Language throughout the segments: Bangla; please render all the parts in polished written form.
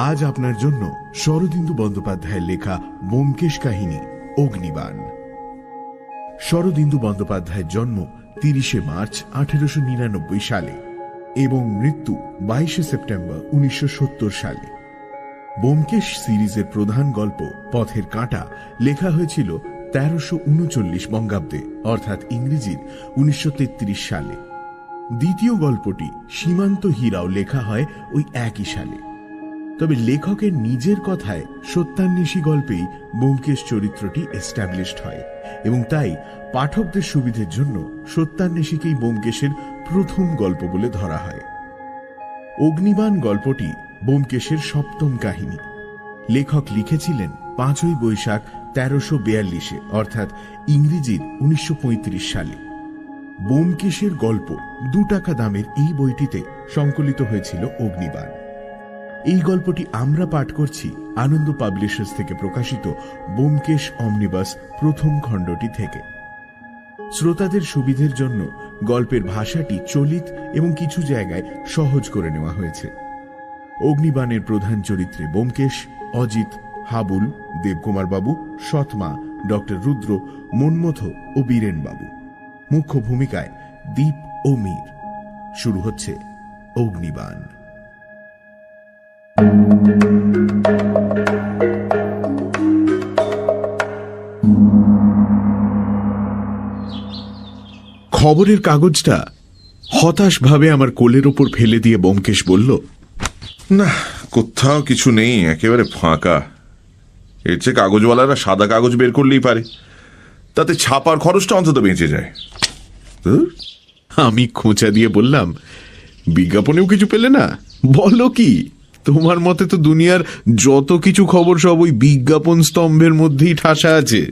আজ আপনার জন্য শরদিন্দু বন্দ্যোপাধ্যায়ের লেখা ব্যোমকেশ কাহিনী অগ্নিবাণ। শরদিন্দু বন্দ্যোপাধ্যায়ের জন্ম ৩০শে মার্চ ১৮৯৯ সালে এবং মৃত্যু ২২শে সেপ্টেম্বর ১৯৭০ সালে। ব্যোমকেশ সিরিজের প্রধান গল্প পথের কাঁটা লেখা হয়েছিল ১৩৩৯ বঙ্গাব্দে অর্থাৎ ইংরেজির ১৯৩৩ সালে। দ্বিতীয় গল্পটি সীমান্ত হীরাও লেখা হয় ওই একই সালে। তবে লেখকের নিজের কথায় সত্যান্বেষী গল্পেই ব্যোমকেশ চরিত্রটি এস্টাবলিশড হয় এবং তাই পাঠকদের সুবিধের জন্য সত্যান্বেষীকেই ব্যোমকেশের প্রথম গল্প বলে ধরা হয়। অগ্নিবাণ গল্পটি ব্যোমকেশের সপ্তম কাহিনী। লেখক লিখেছিলেন ৫ই বৈশাখ ১৩৪২ অর্থাৎ ইংরেজির ১৯৩৫ সালে। ব্যোমকেশের গল্প ২ টাকা দামের এই বইটিতে সংকলিত হয়েছিল অগ্নিবাণ। এই গল্পটি আমরা পাঠ করছি আনন্দ পাবলিশার্স থেকে প্রকাশিত ব্যোমকেশ অমনিবাস প্রথম খণ্ডটি থেকে। শ্রোতাদের সুবিধের জন্য গল্পের ভাষাটি চলিত এবং কিছু জায়গায় সহজ করে নেওয়া হয়েছে। অগ্নিবাণের প্রধান চরিত্রে ব্যোমকেশ, অজিত, হাবুল, দেবকুমার বাবু, সৎমা, ডক্টর রুদ্র, মন্মথ ও বীরেন বাবু। মুখ্য ভূমিকায় দীপ ও মীর। শুরু হচ্ছে অগ্নিবাণ। খবরের কাগজটা হতাশভাবে আমার কোলের ওপর ফেলে দিয়ে ব্যোমকেশ বলল, না, কোথাও কিছু নেই, একেবারে ফাঁকা। এর চেয়ে কাগজওয়ালারা সাদা কাগজ বের করলেই পারে, তাতে ছাপার খরচটা অন্তত বেঁচে যায়। আমি খোঁচা দিয়ে বললাম, বিজ্ঞাপনেও কিছু পেলে না? বলো কি, তোমার মতে তো দুনিয়ার যত কিছু খবর সব ওই বিজ্ঞাপন স্তম্ভের মধ্যেই ঠাসা আছে।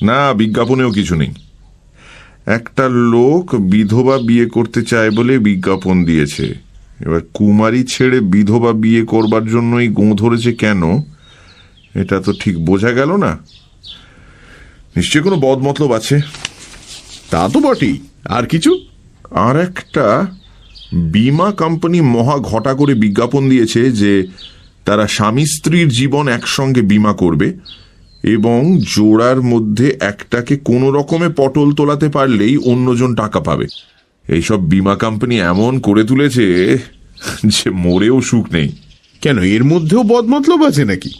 না, বিজ্ঞাপনেও কিছু নেই। একটা লোক বিধবা বিয়ে করতে চায় বলে বিজ্ঞাপন দিয়েছে। এবার কুমারী ছেড়ে বিধবা বিয়ে করবার জন্যই গোঁ ধরেছে কেন, এটা তো ঠিক বোঝা গেল না। নিশ্চয় কোনো বদমতলব আছে। তা তো বটেই, আর কিছু? আর একটা বীমা কোম্পানি মহা ঘটা করে বিজ্ঞাপন দিয়েছে যে তারা স্বামী স্ত্রীর জীবন একসঙ্গে বীমা করবে এবং জোড়ার মধ্যে একটাকে কোনো রকমে পটল তোলাতে পারলেই অন্যজন টাকা পাবে। এইসব বীমা কোম্পানি এমন করে তুলেছে যে মরেও সুখ নেই। কেন, এর মধ্যেও বদমতলব আছে নাকি?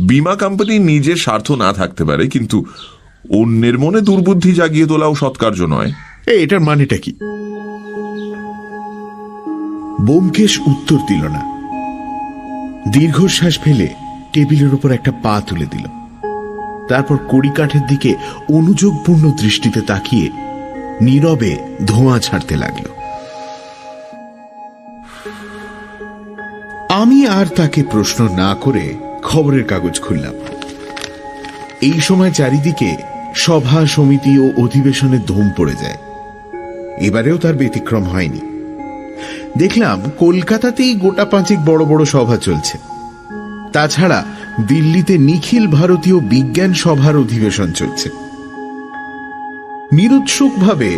বীমা কোম্পানি নিজের স্বার্থ না থাকতে পারে, কিন্তু অন্যের মনে দুর্বুদ্ধি জাগিয়ে তোলাও সৎকার্য নয়। এটার মানেটা কি? ব্যোমকেশ উত্তর দিল না। দীর্ঘশ্বাস ফেলে টেবিলের উপর একটা পা তুলে দিল। তারপর কড়িকাঠের দিকে অনুযোগপূর্ণ দৃষ্টিতে তাকিয়ে নীরবে ধোঁয়া ছাড়তে লাগল। আমি আর তাকে প্রশ্ন না করে খবরের কাগজ খুললাম। এই সময় চারিদিকে সভা সমিতি ও অধিবেশনের ধুম পড়ে যায়। এবারেও তার ব্যতিক্রম হয়নি। দেখলাম কলকাতাতেই গোটা ৫ বড় বড় সভা চলছে। তাছাড়া দিল্লিতে নিখিল ভারতীয় বিজ্ঞান সভার অধিবেশন চলছে। নিরুৎসুকভাবে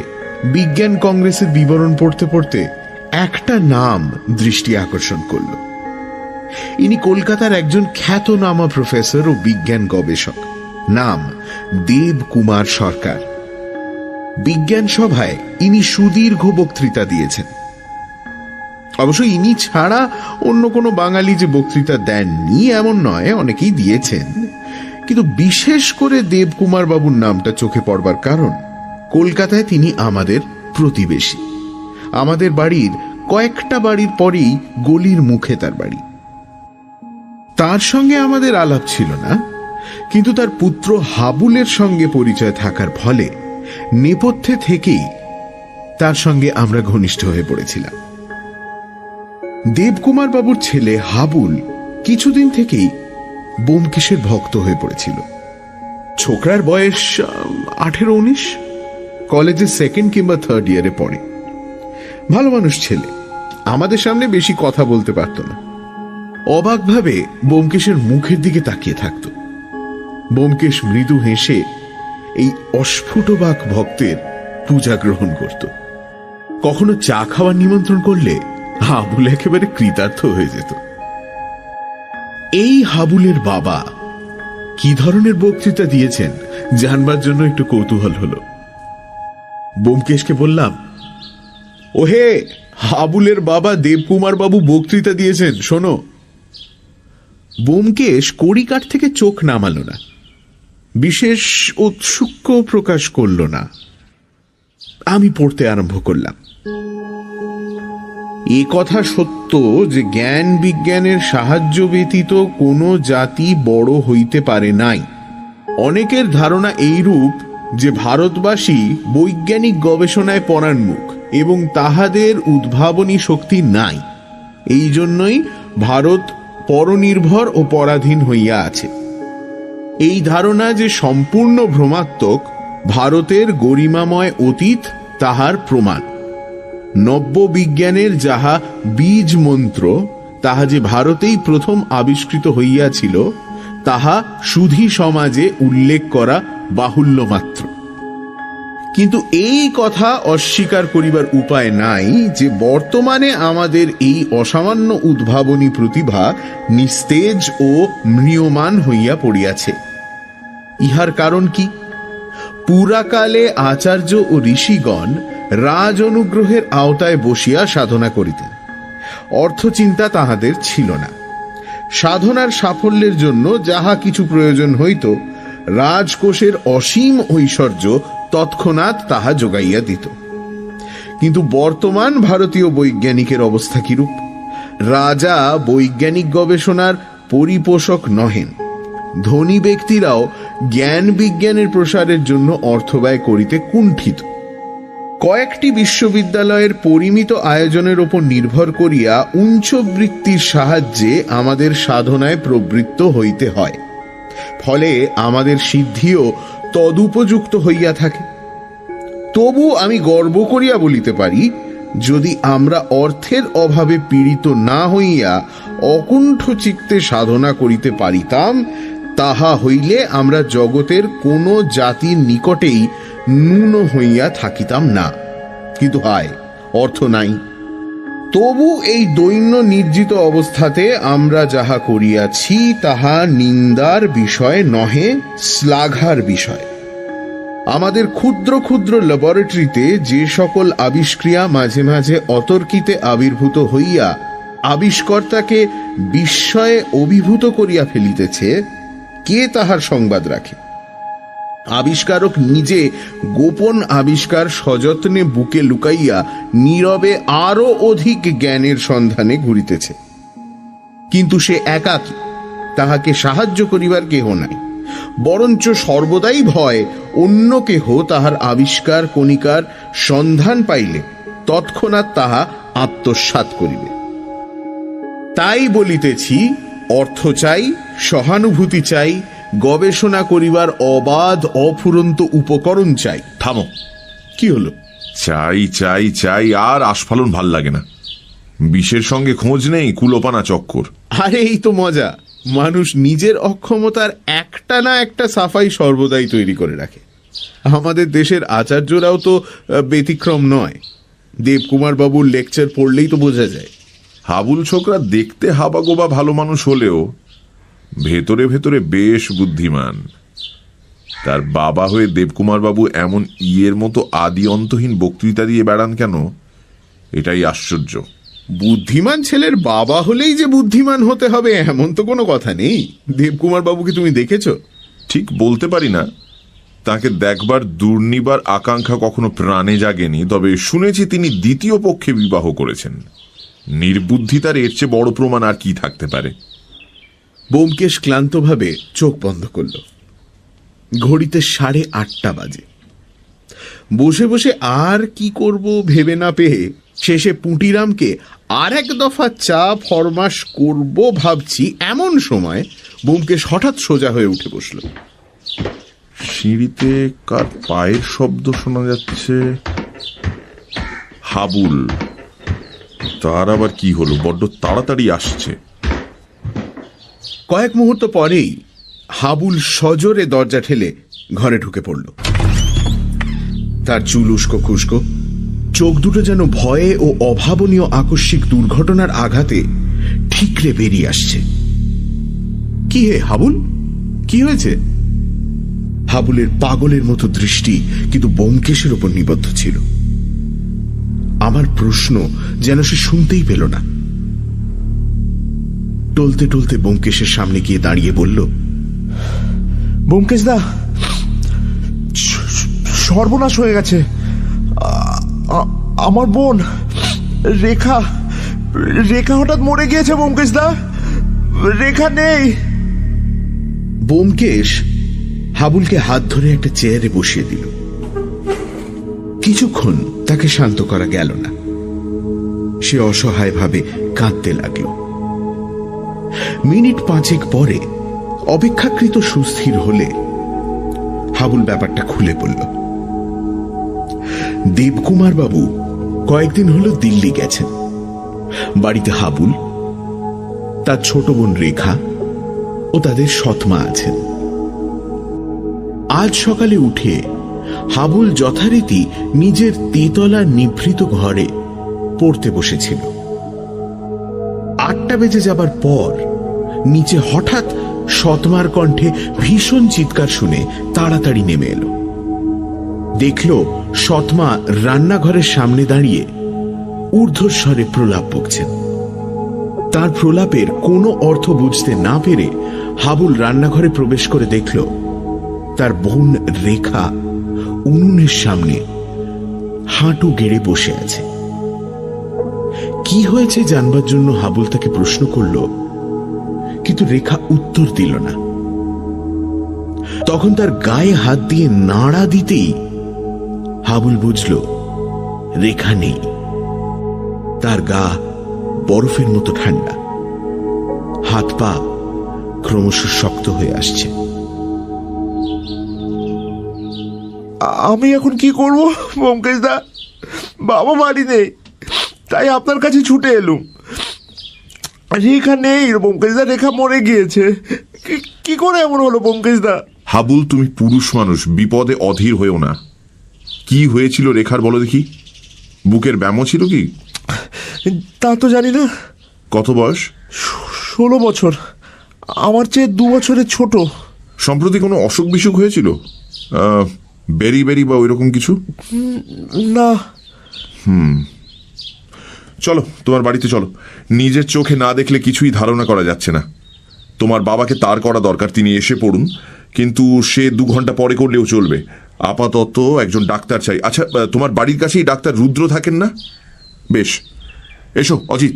বিজ্ঞান কংগ্রেসের বিবরণ পড়তে পড়তে একটা নাম দৃষ্টি আকর্ষণ করল। ইনি কলকাতার একজন খ্যাতনামা প্রফেসর ও বিজ্ঞান গবেষক, নাম দেবকুমার সরকার। বিজ্ঞান সভায় ইনি সুদীর্ঘ বক্তৃতা দিয়েছেন। অবশ্য ইনি ছাড়া অন্য কোনো বাঙালি যে বক্তৃতা দেননি এমন নয়, অনেকেই দিয়েছেন। কিন্তু বিশেষ করে দেবকুমার বাবুর নামটা চোখে পড়বার কারণ কলকাতায় তিনি আমাদের প্রতিবেশী। আমাদের বাড়ির কয়েকটা বাড়ির পরেই গলির মুখে তার বাড়ি। তার সঙ্গে আমাদের আলাপ ছিল না, কিন্তু তার পুত্র হাবুলের সঙ্গে পরিচয় থাকার ফলে নেপথ্যে থেকেই তার সঙ্গে আমরা ঘনিষ্ঠ হয়ে পড়েছিলাম। দেবকুমার বাবুর ছেলে হাবুল কিছুদিন থেকেই ব্যোমকেশের ভক্ত হয়ে পড়েছিল। ছোকরার বয়স 18-19, কলেজে 2nd কিংবা 3rd ইয়ারে পড়ে। ভালো মানুষ ছেলে, আমাদের সামনে বেশি কথা বলতে পারত না। অবাকভাবে ব্যোমকেশের মুখের দিকে তাকিয়ে থাকত। ব্যোমকেশ মৃদু হেসে এই অস্ফুটবাক ভক্তের পূজা গ্রহণ করত। কখনো চা খাওয়ার নিমন্ত্রণ করলে হাবুল একেবারে কৃতার্থ হয়ে যেত। এই হাবুলের বাবা কি ধরনের বক্তৃতা দিয়েছেন জানবার জন্য একটু কৌতূহল হলো। ব্যোমকেশকে বললাম, ওহে, হাবুলের বাবা দেবকুমার বাবু বক্তৃতা দিয়েছেন, শোনো। ব্যোমকেশ কড়িকাঠ থেকে চোখ নামাল না, বিশেষ ঔৎসুক্য প্রকাশ করল না। আমি পড়তে আরম্ভ করলাম। এ কথা সত্য যে জ্ঞান বিজ্ঞানের সাহায্য ব্যতীত কোনো জাতি বড় হইতে পারে নাই। অনেকের ধারণা এইরূপ যে ভারতবাসী বৈজ্ঞানিক গবেষণায় পরান্মুখ এবং তাহাদের উদ্ভাবনী শক্তি নাই। এই জন্যই ভারত পরনির্ভর ও পরাধীন হইয়া আছে। এই ধারণা যে সম্পূর্ণ ভ্রমাত্মক, ভারতের গরিমাময় অতীত তাহার প্রমাণ। নব্য বিজ্ঞানের যাহা বীজ মন্ত্র, তাহা যে ভারতেই প্রথম আবিষ্কৃত হইয়াছিল, তাহা সুধী সমাজে উল্লেখ করা বাহুল্য মাত্র। কিন্তু এই কথা অস্বীকার করিবার উপায় নাই যে বর্তমানে আমাদের এই অসামান্য উদ্ভাবনী প্রতিভা নিস্তেজ ও ম্রিয়মান হইয়া পড়িয়াছে। ইহার কারণ কি? পুরাকালে আচার্য ও ঋষিগণ রাজ অনুগ্রহের আওতায় বসিয়া সাধনা করিতেন। অর্থচিন্তা তাহাদের ছিল না। সাধনার সাফল্যের জন্য যাহা কিছু প্রয়োজন হইত, রাজকোষের অসীম ঐশ্বর্য তৎক্ষণাৎ তাহা যোগাইয়া দিত। কিন্তু বর্তমান ভারতীয় বৈজ্ঞানিকের অবস্থা কিরূপ? রাজা বৈজ্ঞানিক গবেষণার পরিপোষক নহেন। ধনী ব্যক্তিরাও জ্ঞান বিজ্ঞানের প্রসারের জন্য অর্থ ব্যয় করিতে কুণ্ঠিত। কয়েকটি বিশ্ববিদ্যালয়ের পরিমিত আয়োজনের উপর নির্ভর করিয়া উচ্চবৃত্তির সাহায্যে আমাদের সাধনায় প্রবৃত্ত হইতে হয়। ফলে আমাদের সিদ্ধিও তদুপযুক্ত হইয়া থাকে। তবু আমি গর্ব করিয়া বলিতে পারি, যদি আমরা অর্থের অভাবে পীড়িত না হইয়া অকুণ্ঠ চিত্তে সাধনা করিতে পারিতাম, তাহা হইলে আমরা জগতের কোন জাতির নিকটেই ন্যূন হইয়া থাকিতাম না। কিন্তু হায়, অর্থ নাই। তবু এই দৈন্য নির্জিত অবস্থাতে আমরা যাহা করিয়াছি তাহা নিন্দার বিষয় নহে, শ্লাঘার বিষয়। আমাদের ক্ষুদ্র ক্ষুদ্র ল্যাবরেটরিতে যে সকল আবিষ্ক্রিয়া মাঝে মাঝে অতর্কিতে আবির্ভূত হইয়া আবিষ্কর্তাকে বিস্ময়ে অভিভূত করিয়া ফেলিতেছে, কে তাহার সংবাদ রাখে? আবিষ্কারক নিজে গোপন আবিষ্কার সযত্নে বুকে লুকাইয়া নীরবে আরো অধিক জ্ঞানের সন্ধানে ঘুরিতেছে। কিন্তু সে একাকী, তাহাকে সাহায্য করিবার কেহ নাই। বরঞ্চ সর্বদাই ভয় অন্য কেহ তাহার আবিষ্কার কণিকার সন্ধান পাইলে তৎক্ষণাৎ তাহা আত্মসাৎ করিবে। তাই বলিতেছি, অর্থ চাই, সহানুভূতি চাই, গবেষণা করিবার অবাধ অফুরন্ত উপকরণ চাই। থামো। কি হলো? চাই চাই চাই আর আস্ফালন ভাল লাগে না। বিষের সঙ্গে খোঁজ নেই, কুলোপানা চক্কর। আরে এই তো মজা। মানুষ নিজের অক্ষমতার একটা না একটা সাফাই সর্বদাই তৈরি করে রাখে। আমাদের দেশের আচার্যরাও তো ব্যতিক্রম নয়। দেবকুমার বাবুর লেকচার পড়লেই তো বোঝা যায়। হাবুল ছোকরা দেখতে হাবাগোবা ভালো মানুষ হলেও ভেতরে ভেতরে বেশ বুদ্ধিমান। তার বাবা হয়ে দেবকুমার বাবু এমন ইয়ের মতো আদি অন্তহীন বক্তৃতা দিয়ে বেড়ান কেন, এটাই আশ্চর্য। বুদ্ধিমান ছেলের বাবা হলেই যে বুদ্ধিমান হতে হবে এমন তো কোনো কথা নেই। দেবকুমার বাবুকে তুমি দেখেছ? ঠিক বলতে পারি না। তাকে দেখবার দুর্নিবার আকাঙ্ক্ষা কখনো প্রাণে জাগেনি, তবে শুনেছি তিনি দ্বিতীয় পক্ষে বিবাহ করেছেন। নির্বুদ্ধিতার এর চেয়ে বড় প্রমাণ আর কি থাকতে পারে? ব্যোমকেশ ক্লান্তভাবে চোখ বন্ধ করল। ঘড়িতে 8:30 বাজে। বসে বসে আর কি করব ভেবে না পেয়ে শেষে পুঁটিরামকে আর এক দফা চা ফরমাস করব ভাবছি, এমন সময় ব্যোমকেশ হঠাৎ সোজা হয়ে উঠে বসল। সিঁড়িতে কার পায়ের শব্দ শোনা যাচ্ছে। হাবুল। তার আবার কি হলো? বড্ড তাড়াতাড়ি আসছে। কয়েক মুহূর্ত পরেই হাবুল সজোরে দরজা ঠেলে ঘরে ঢুকে পড়ল। তার চুল উস্কো খুস্কো, চোখ দুটো যেন ভয়ে ও অভাবনীয় আকস্মিক দুর্ঘটনার আঘাতে ঠিকরে বেরিয়ে আসছে। কি হে হাবুল, কি হয়েছে? হাবুলের পাগলের মতো দৃষ্টি কিন্তু ব্যোমকেশের ওপর নিবদ্ধ ছিল। আমার প্রশ্ন যেন সে শুনতেই পেল না। টলতে টলতে ব্যোমকেশের সামনে গিয়ে দাঁড়িয়ে বলল, ব্যোমকেশ দা, সর্বনাশ হয়ে গেছে। আমার বোন রেখা রেখা হঠাৎ মরে গিয়েছে। ব্যোমকেশ দা, রেখা নেই। ব্যোমকেশ হাবুলকে হাত ধরে একটা চেয়ারে বসিয়ে দিল। কিছুক্ষণ তাকে শান্ত করা গেল না। সে অসহায়ভাবে কাঁদতে লাগল। মিনিট 5 পরে অপেক্ষাকৃত সুস্থির হলে হাবুল ব্যাপারটা খুলে বলল। দেবকুমার বাবু কয়েকদিন হলো দিল্লি গেছেন। বাড়িতে হাবুল, তার ছোট বোন রেখা ও তাদের সৎমা আছেন। আজ সকালে উঠে হাবুল যথারীতি নিজের তেতলা নিভৃত ঘরে পড়তে বসেছিল। 8টা বেজে যাবার পর নিচে হঠাৎ সৎমার কণ্ঠে ভীষণ চিৎকার শুনে তাড়াতাড়ি নেমে এলো। দেখল সৎমা রান্নাঘরের সামনে দাঁড়িয়ে ঊর্ধ্বস্বরে প্রলাপ বকছেন। তার প্রলাপের কোনো অর্থ বুঝতে না পেরে হাবুল রান্নাঘরে প্রবেশ করে দেখল তার বোন রেখা উনুনের সামনে হাঁটু গেড়ে বসে আছে। কি হয়েছে জানবার জন্য হাবুল তাকে প্রশ্ন করল, কিন্তু রেখা উত্তর দিল না। তখন তার গায়ে হাত দিয়ে নাড়া দিতেই হাবুল বুঝল রেখা নেই। তার গা বরফের মতো ঠান্ডা, হাত পা ক্রমশ শক্ত হয়ে আসছে। আমি এখন কি করব ব্যোমকেশ দা? বাবা বাড়ি নেই, তাই আপনার কাছে ছুটে এলুম। রেখা নেই ব্যোমকেশ দা, রেখা মরে গিয়েছে। কি করে এমন হলো ব্যোমকেশ দা? হাবুল, তুমি পুরুষ মানুষ, বিপদে অধীর হয়েও না। কি হয়েছিল রেখার বলো দেখি? বুকের ব্যামো ছিল কি? তা তো জানি না। কত বয়স? 16 বছর। আমার চেয়ে 2 বছরের ছোট। সম্প্রতি কোনো অসুখ বিসুখ হয়েছিল? বেরি বেরি বা ওইরকম কিছু? না। চলো তোমার বাড়িতে চলো। নিজের চোখে না দেখলে কিছুই ধারণা করা যাচ্ছে না। তোমার বাবাকে তার করা দরকার, তিনি এসে পড়ুন, কিন্তু সে 2 ঘন্টা পরে করলেও চলবে। আপাতত একজন ডাক্তার চাই। আচ্ছা, তোমার বাড়ির কাছেই ডাক্তার রুদ্র থাকেন না? বেশ, এসো অজিত।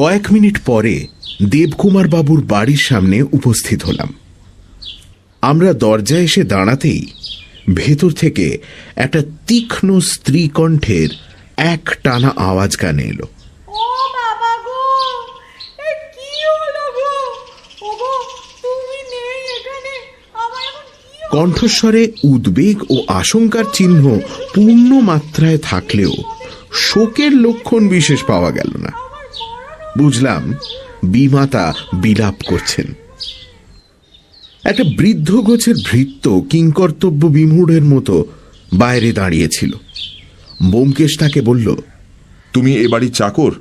কয়েক মিনিট পরে দেবকুমার বাবুর বাড়ির সামনে উপস্থিত হলাম। আমরা দরজায় এসে দাঁড়াতেই ভেতর থেকে একটা তীক্ষ্ণ স্ত্রী কণ্ঠের এক টানা আওয়াজ কানে এলো। কণ্ঠস্বরে উদ্বেগ ও আশঙ্কার চিহ্ন পূর্ণ মাত্রায় থাকলেও শোকের লক্ষণ বিশেষ পাওয়া গেল না। বুঝলাম বিমাতা বিলাপ করছেন। একটা বৃদ্ধ গোছের ভৃত্য কিংকর্তব্য বিমূঢ়ের মতো বাইরে দাঁড়িয়েছিল। ব্যোমকেশ তাকে বলল, তুমি এ বাড়ির চাকর?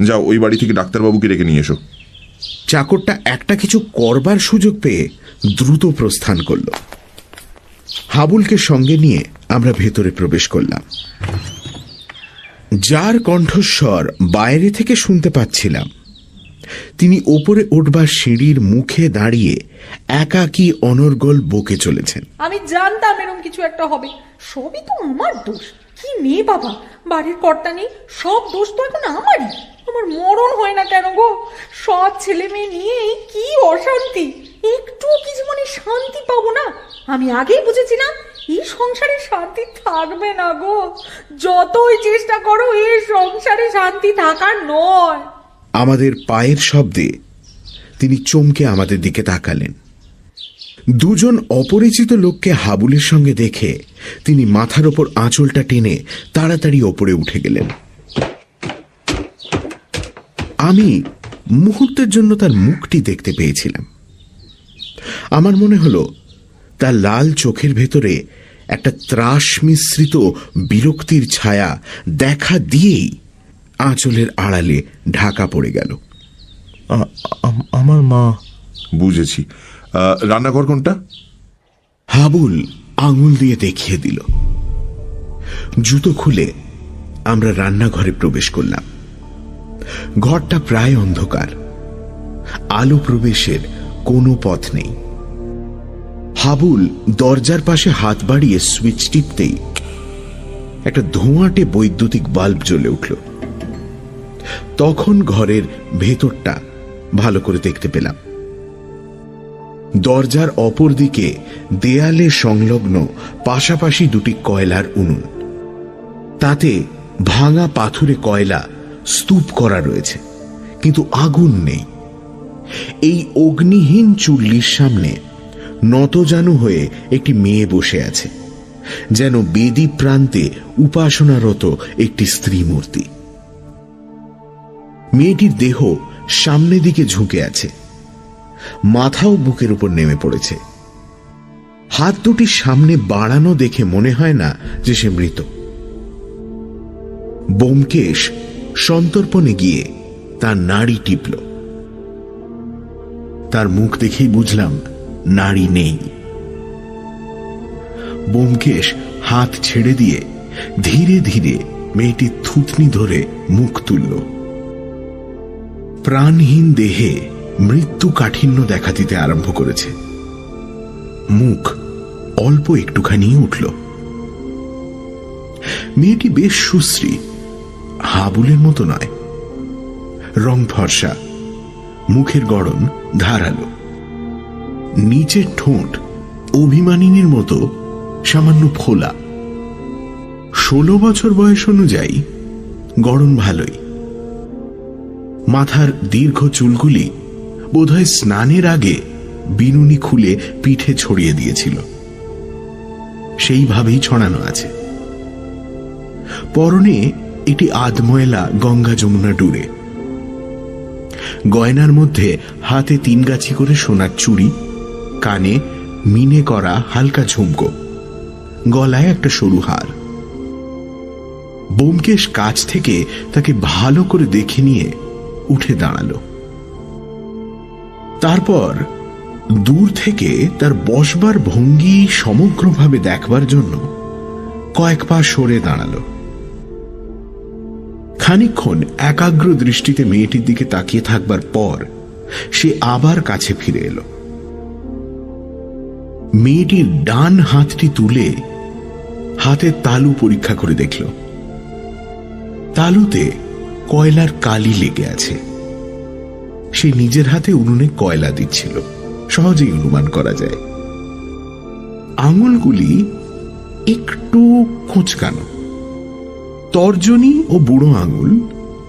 যাও, ওই বাড়ি থেকে ডাক্তারবাবুকে ডেকে নিয়ে এসো। চাকরটা একটা কিছু করবার সুযোগ পেয়ে দ্রুত প্রস্থান করল। হাবুলকে সঙ্গে নিয়ে আমরা ভেতরে প্রবেশ করলাম। যার কণ্ঠস্বর বাইরে থেকে শুনতে পাচ্ছিলাম, তিনি ওপরে উঠবার সিঁড়ির মুখে দাঁড়িয়ে একাকী অনর্গল বকে চলেছেন। আমি জানতাম এরকম কিছু একটা হবে। সবই তো আমার দোষ। কি নেই বাবা, বাড়ির কর্তা নেই, সব দোষ তো এখন আমারই। আমার মরণ হয় না কেন গো? সব ছেলে মেয়ে নিয়ে কি অশান্তি, একটু কি জীবনে শান্তি পাবো না? আমি আগেই বুঝেছিলাম এই সংসারে শান্তি থাকবে না গো। যতই চেষ্টা করো এই সংসারে শান্তি থাকার নয়। আমাদের পায়ের শব্দে তিনি চমকে আমাদের দিকে তাকালেন। দুজন অপরিচিত লোককে হাবুলের সঙ্গে দেখে তিনি মাথার ওপর আঁচলটা টেনে তাড়াতাড়ি ওপরে উঠে গেলেন। আমি মুহূর্তের জন্য তার মুখটি দেখতে পেয়েছিলাম। আমার মনে হলো তার লাল চোখের ভেতরে একটা ত্রাস মিশ্রিত বিরক্তির ছায়া দেখা দিয়েই আঁচলের আড়ালে ঢাকা পড়ে গেল। আমার মা। বুঝেছি। রান্নাঘর কোনটা? হাবুল আঙুল দিয়ে দেখিয়ে দিল। জুতো খুলে আমরা রান্নাঘরে প্রবেশ করলাম। ঘরটা প্রায় অন্ধকার, আলো প্রবেশের কোনো পথ নেই। হাবুল দরজার পাশে হাত বাড়িয়ে সুইচ টিপতেই একটা ধোঁয়াটে বৈদ্যুতিক বাল্ব জ্বলে উঠল। তখন ঘরের ভেতরটা ভালো করে দেখতে পেলাম। দরজার অপর দিকে দেয়ালে সংলগ্ন পাশাপাশি দুটি কয়লার উনুন, তাতে ভাঙা পাথুরে কয়লা স্তূপ করা রয়েছে, কিন্তু আগুন নেই। এই অগ্নিহীন চুল্লির সামনে নতজানু হয়ে একটি মেয়ে বসে আছে, যেন বেদি প্রান্তে উপাসনারত একটি স্ত্রী মূর্তি। মেয়েটির দেহ সামনের দিকে ঝুঁকে আছে, মাথাও বুকের উপর নেমে পড়েছে। হাত দুটি সামনে বাড়ানো দেখে মনে হয় না যে সে মৃত। ব্যোমকেশ সন্তর্পণে গিয়ে তার নাড়ি টিপল। তার মুখ দেখেই বুঝলাম নাড়ি নেই। ব্যোমকেশ হাত ছেড়ে দিয়ে ধীরে ধীরে মেয়েটির থুতনি ধরে মুখ তুলল। প্রাণহীন দেহে মৃত্যু কাঠিন্য দেখা দিতে আরম্ভ করেছে। মুখ অল্প একটুখানি উঠল। মেয়েটি বেশ সুশ্রী, হাবুলের মতো নয়। রং ফর্সা, মুখের গড়ন ধারালো, নিচের ঠোঁট অভিমানিনীর মতো সামান্য ফোলা। 16 বছর বয়স অনুযায়ী গড়ন ভালোই। মাথার দীর্ঘ চুলগুলি বোধহয় স্নানের আগে বিনুনি খুলে পিঠে ছড়িয়ে দিয়েছিল, সেইভাবেই ছড়ানো আছে। পরনে একটি আধময়লা গঙ্গা যমুনা ডুরে। গয়নার মধ্যে হাতে 3 গাছি করে সোনার চুড়ি, কানে মিনে করা হালকা ঝুমকো, গলায় একটা সরু হার। ব্যোমকেশ কাছ থেকে তাকে ভালো করে দেখে নিয়ে উঠে দাঁড়ালো। তারপর দূর থেকে তার বসবার ভঙ্গি সমগ্রভাবে দেখবার জন্য কয়েক পা সরে দাঁড়ালো। খানিকক্ষণ একাগ্র দৃষ্টিতে মেয়েটির দিকে তাকিয়ে থাকবার পর সে আবার কাছে ফিরে এলো। মেয়েটির ডান হাতটি তুলে হাতের তালু পরীক্ষা করে দেখল। তালুতে কয়লার কালি লেগে আছে। সে নিজের হাতে উনুনে কয়লা দিচ্ছিল, সহজেই অনুমান করা যায়। আঙুলগুলি একটু কোঁচকানো, তর্জনী ও বুড়ো আঙুল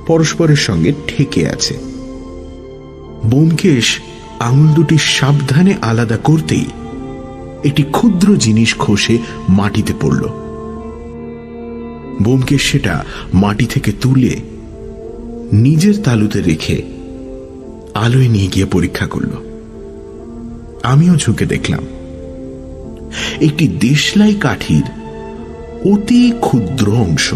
পরস্পরের সঙ্গে ঠেকে আছে। ব্যোমকেশ আঙুল দুটি সাবধানে আলাদা করতেই একটি ক্ষুদ্র জিনিস খসে মাটিতে পড়ল। ব্যোমকেশ সেটা মাটি থেকে তুলে নিজের তালুতে রেখে আলোয় নিয়ে গিয়ে পরীক্ষা করল। আমিও ঝুঁকে দেখলাম একটি দেশলাই কাঠির অতি ক্ষুদ্র অংশ।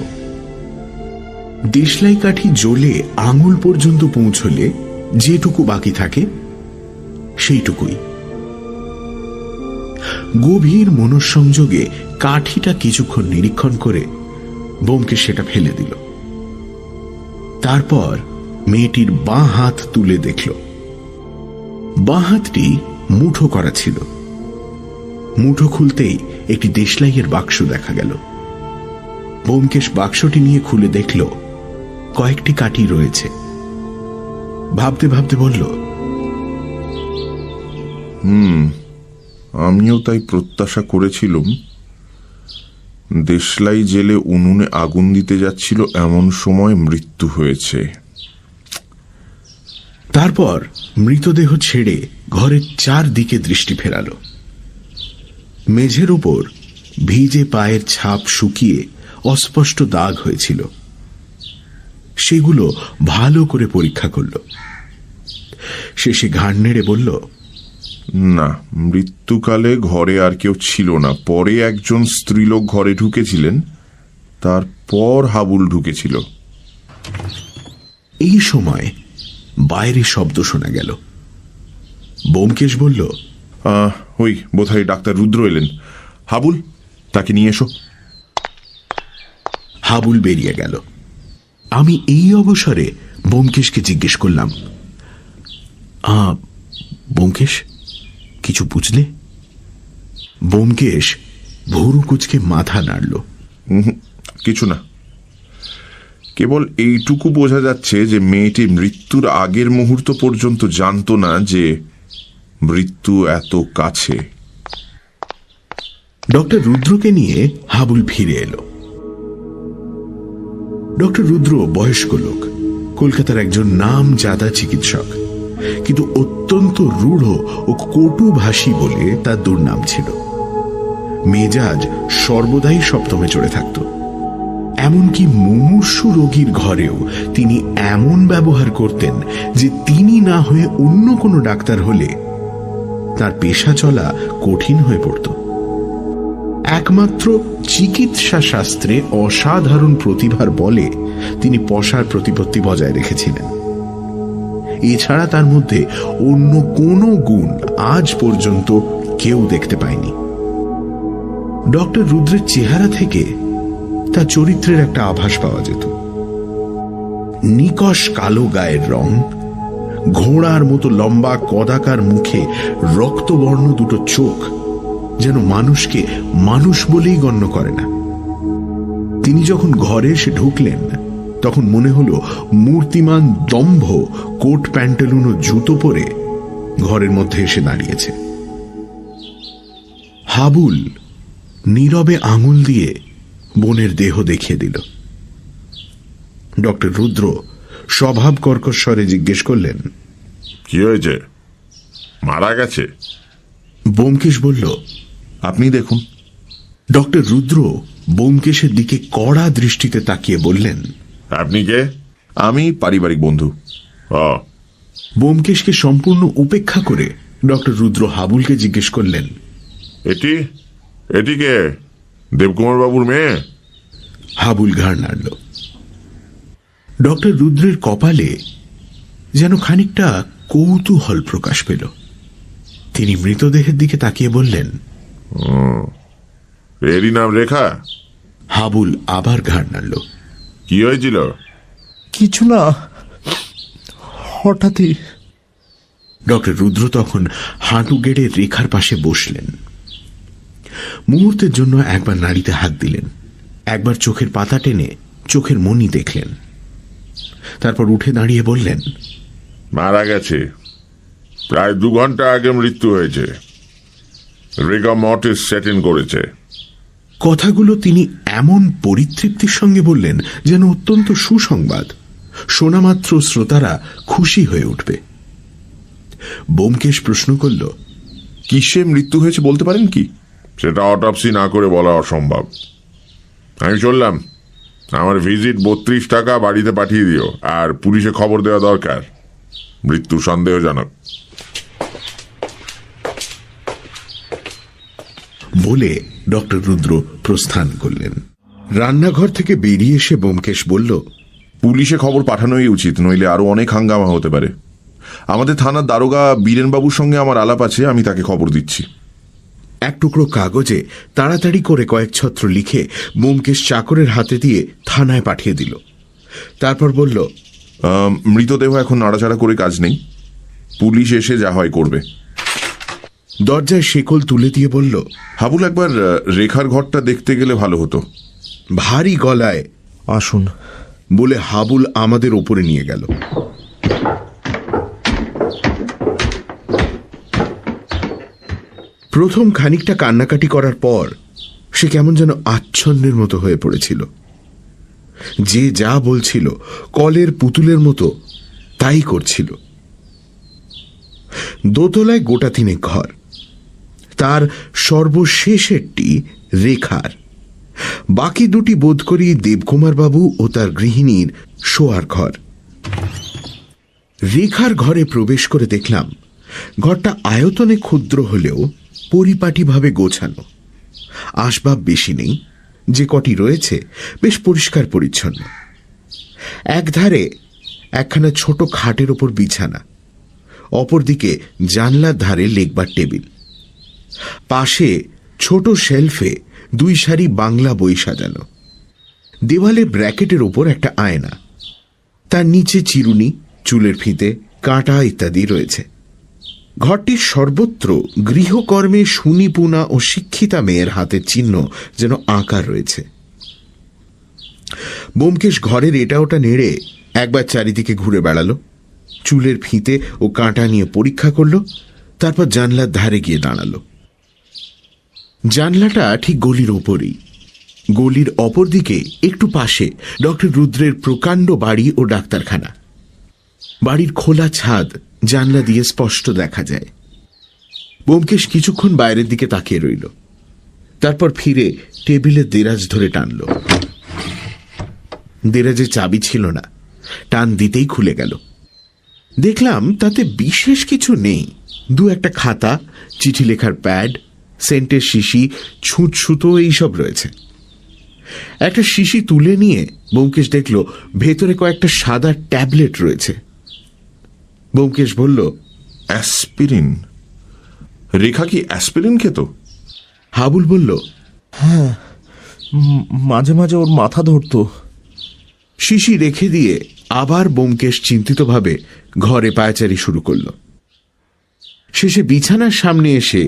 দেশলাই কাঠি জ্বলে আঙুল পর্যন্ত পৌঁছলে যেটুকু বাকি থাকে সেইটুকুই। গভীর মনঃসংযোগে কাঠিটা কিছুক্ষণ নিরীক্ষণ করে ব্যোমকেশ সেটা ফেলে দিল। তারপর মেয়েটির বাঁ হাত তুলে দেখল। বাঁ হাতটি মুঠো করা ছিল। মুঠো খুলতেই একটি দেশলাইয়ের বাক্স দেখা গেল। ব্যোমকেশ বাক্সটি নিয়ে খুলে দেখল কয়েকটি কাঠি রয়েছে। ভাবতে ভাবতে বলল, আমিও তাই প্রত্যাশা করেছিলুম। দেশলাই জেলে উনুনে আগুন দিতে যাচ্ছিল, এমন সময় মৃত্যু হয়েছে। তারপর মৃতদেহ ছেড়ে ঘরের চারদিকে দৃষ্টি ফেরাল। মেঝের উপর ভিজে পায়ের ছাপ শুকিয়ে অস্পষ্ট দাগ হয়েছিল, সেগুলো ভালো করে পরীক্ষা করল। শেষে ঘাড় নেড়ে বলল, না, মৃত্যুকালে ঘরে আর কেউ ছিল না। পরে একজন স্ত্রীলোক ঘরে ঢুকেছিলেন, তারপর হাবুল ঢুকেছিল। এই সময় বাইরে শব্দ শোনা গেল। ব্যোমকেশ বলল, ওই বোধহয় ডাক্তার রুদ্র এলেন। হাবুল, তাকে নিয়ে এসো। হাবুল বেরিয়ে গেল। আমি এই অবসরে ব্যোমকেশকে জিজ্ঞেস করলাম, ব্যোমকেশ, কিছু বুঝলে? ব্যোমকেশ ভুরু কুঁচকে মাথা নাড়ল। কিছু না, কেবল এইটুকু বোঝা যাচ্ছে যে মেয়েটি মৃত্যুর আগের মুহূর্ত পর্যন্ত জানতো না যে মৃত্যু এত কাছে। ডক্টর রুদ্রকে নিয়ে হাবুল ফিরে এলো। ডক্টর রুদ্র বয়স্ক লোক, কলকাতার একজন নামজাদা চিকিৎসক, কিন্তু অত্যন্ত রূঢ় ও কটুভাষী বলে তার দুর্নাম ছিল। মেজাজ সর্বদাই সপ্তমে চড়ে থাকত। এমনকি মুমূর্ষু রোগীর ঘরেও তিনি এমন ব্যবহার করতেন যে তিনি না হয়ে অন্য কোনো ডাক্তার হলে তার পেশা চলা কঠিন হয়ে পড়ত। একমাত্র চিকিৎসা শাস্ত্রে অসাধারণ প্রতিভার বলে তিনি পশার প্রতিপত্তি বজায় রেখেছিলেন। এছাড়া তার মধ্যে অন্য কোনো গুণ আজ পর্যন্ত কেউ দেখতে পায়নি। ডক্টর রুদ্রের চেহারা থেকে তার চরিত্রের একটা আভাস পাওয়া যেত। নিকষ কালো গায়ের রং, ঘোড়ার মতো লম্বা কদাকার মুখে রক্তবর্ণ দুটো চোখ যেন মানুষকে মানুষ বলেই গণ্য করে না। তিনি যখন ঘরে এসে ঢুকলেন তখন মনে হলো মূর্তিমান দম্ভ কোট প্যান্টালুন ও জুতো পরে ঘরের মধ্যে এসে দাঁড়িয়েছে। হাবুল নীরবে আঙুল দিয়ে বোনের দেহ দেখিয়ে দিল। ডক্টর রুদ্র স্বভাব কর্কশ্বরে জিজ্ঞেস করলেন, কি হয়েছে? মারা গেছে? ব্যোমকেশ বলল, আপনি দেখুন। ডক্টর রুদ্র ব্যোমকেশের দিকে কড়া দৃষ্টিতে তাকিয়ে বললেন, আপনি কে? আমি পারিবারিক বন্ধু। ব্যোমকেশকে সম্পূর্ণ উপেক্ষা করে ডক্টর রুদ্র হাবুলকে জিজ্ঞেস করলেন, এটি কে? দেবকুমার বাবুর মেয়ে? হাবুল ঘাড় নাড়ল। ডক্টর রুদ্রের কপালে যেন খানিকটা কৌতূহল প্রকাশ পেল। তিনি মৃতদেহের দিকে তাকিয়ে বললেন, এরই নাম রেখা? হাবুল আবার ঘাড় নাড়ল। কি হয়েছিল? কিছু না, হঠাৎই। ডক্টর রুদ্র তখন হাঁটু গেড়ে রেখার পাশে বসলেন। মুহূর্তের জন্য একবার নাড়িতে হাত দিলেন, একবার চোখের পাতা টেনে চোখের মনি দেখলেন, তারপর উঠে দাঁড়িয়ে বললেন, মারা গেছে। প্রায় 2 ঘন্টা আগে মৃত্যু হয়েছে। রেগা মর্টিস সেট ইন করেছে। কথাগুলো তিনি এমন পরিতৃপ্তির সঙ্গে বললেন যেন অত্যন্ত সুসংবাদ, শোনামাত্র শ্রোতারা খুশি হয়ে উঠবে। ব্যোমকেশ প্রশ্ন করল, কিসে মৃত্যু হয়েছে বলতে পারেন কি? সেটা অটপসি না করে বলা অসম্ভব। আমি চললাম। আমার ভিজিট 32 টাকা বাড়িতে পাঠিয়ে দিও, আর পুলিশে খবর দেওয়া দরকার। মৃত্যু সন্দেহজনক। বলে ডক্টর রুদ্র প্রস্থান করলেন। রান্নাঘর থেকে বেরিয়ে এসে ব্যোমকেশ বলল, পুলিশে খবর পাঠানোই উচিত, নইলে আরো অনেক হাঙ্গামা হতে পারে। আমাদের থানার দারোগা বীরেনবাবুর সঙ্গে আমার আলাপ আছে, আমি তাকে খবর দিচ্ছি। এক টুকরো কাগজে তাড়াতাড়ি করে কয়েক ছত্র লিখে ব্যোমকেশ চাকরের হাতে দিয়ে থানায় পাঠিয়ে দিল। তারপর বলল, মৃতদেহ এখন নাড়াচাড়া করে কাজ নেই, পুলিশ এসে যা হয় করবে। দরজায় শেকল তুলে দিয়ে বলল, হাবুল, একবার রেখার ঘরটা দেখতে গেলে ভালো হতো। ভারী গলায় আসুন বলে হাবুল আমাদের ওপরে নিয়ে গেল। প্রথম খানিকটা কান্নাকাটি করার পর সে কেমন যেন আচ্ছন্নের মতো হয়ে পড়েছিল। যে যা বলছিল কলের পুতুলের মতো তাই করছিল। দোতলায় গোটা 3 ঘর। তার সর্বশেষেরটি রেখার, বাকি 2টি বোধ করি দেবকুমার বাবু ও তার গৃহিণীর শোয়ার ঘর। রেখার ঘরে প্রবেশ করে দেখলাম ঘরটা আয়তনে ক্ষুদ্র হলেও পরিপাটিভাবে গোছানো। আসবাব বেশি নেই, যে কটি রয়েছে বেশ পরিষ্কার পরিচ্ছন্ন। একধারে একখানা ছোট খাটের ওপর বিছানা, অপরদিকে জানলার ধারে লেখবার টেবিল, পাশে ছোট শেলফে 2 সারি বাংলা বই সাজানো। দেওয়ালে ব্র্যাকেটের ওপর একটা আয়না, তার নিচে চিরুনি, চুলের ফিতে, কাঁটা ইত্যাদি রয়েছে। ঘরটির সর্বত্র গৃহকর্মে সুনিপুণা ও শিক্ষিতা মেয়ের হাতের চিহ্ন যেন আঁকা রয়েছে। ব্যোমকেশ ঘরের এটা ওটা নেড়ে একবার চারিদিকে ঘুরে বেড়ালো, চুলের ফিতে ও কাঁটা নিয়ে পরীক্ষা করল, তারপর জানলার ধারে গিয়ে দাঁড়ালো। জানলাটা ঠিক গলির ওপরেই। গলির অপর দিকে একটু পাশে ডক্টর রুদ্রের প্রকাণ্ড বাড়ি ও ডাক্তারখানা। বাড়ির খোলা ছাদ জানলা দিয়ে স্পষ্ট দেখা যায়। ব্যোমকেশ কিছুক্ষণ বাইরের দিকে তাকিয়ে রইল, তারপর ফিরে টেবিলে দেরাজ ধরে টানল। দেরাজে চাবি ছিল না, টান দিতেই খুলে গেল। দেখলাম তাতে বিশেষ কিছু নেই। 2-1টা খাতা, চিঠি লেখার প্যাড, সেন্টের শিশি, ছুঁচ সুতো এইসব রয়েছে। একটা শিশি তুলে নিয়ে ব্যোমকেশ দেখল ভেতরে কয়েকটা সাদা ট্যাবলেট রয়েছে। ব্যোমকেশ বলল, অ্যাসপিরিন। রেখা কি অ্যাসপিরিন খেত? হাবুল বলল, হ্যাঁ, মাঝে মাঝে ওর মাথা ধরতো। শিশি রেখে দিয়ে আবার ব্যোমকেশ চিন্তিতভাবে ঘরে পায়চারি শুরু করল। শেষে বিছানার সামনে এসে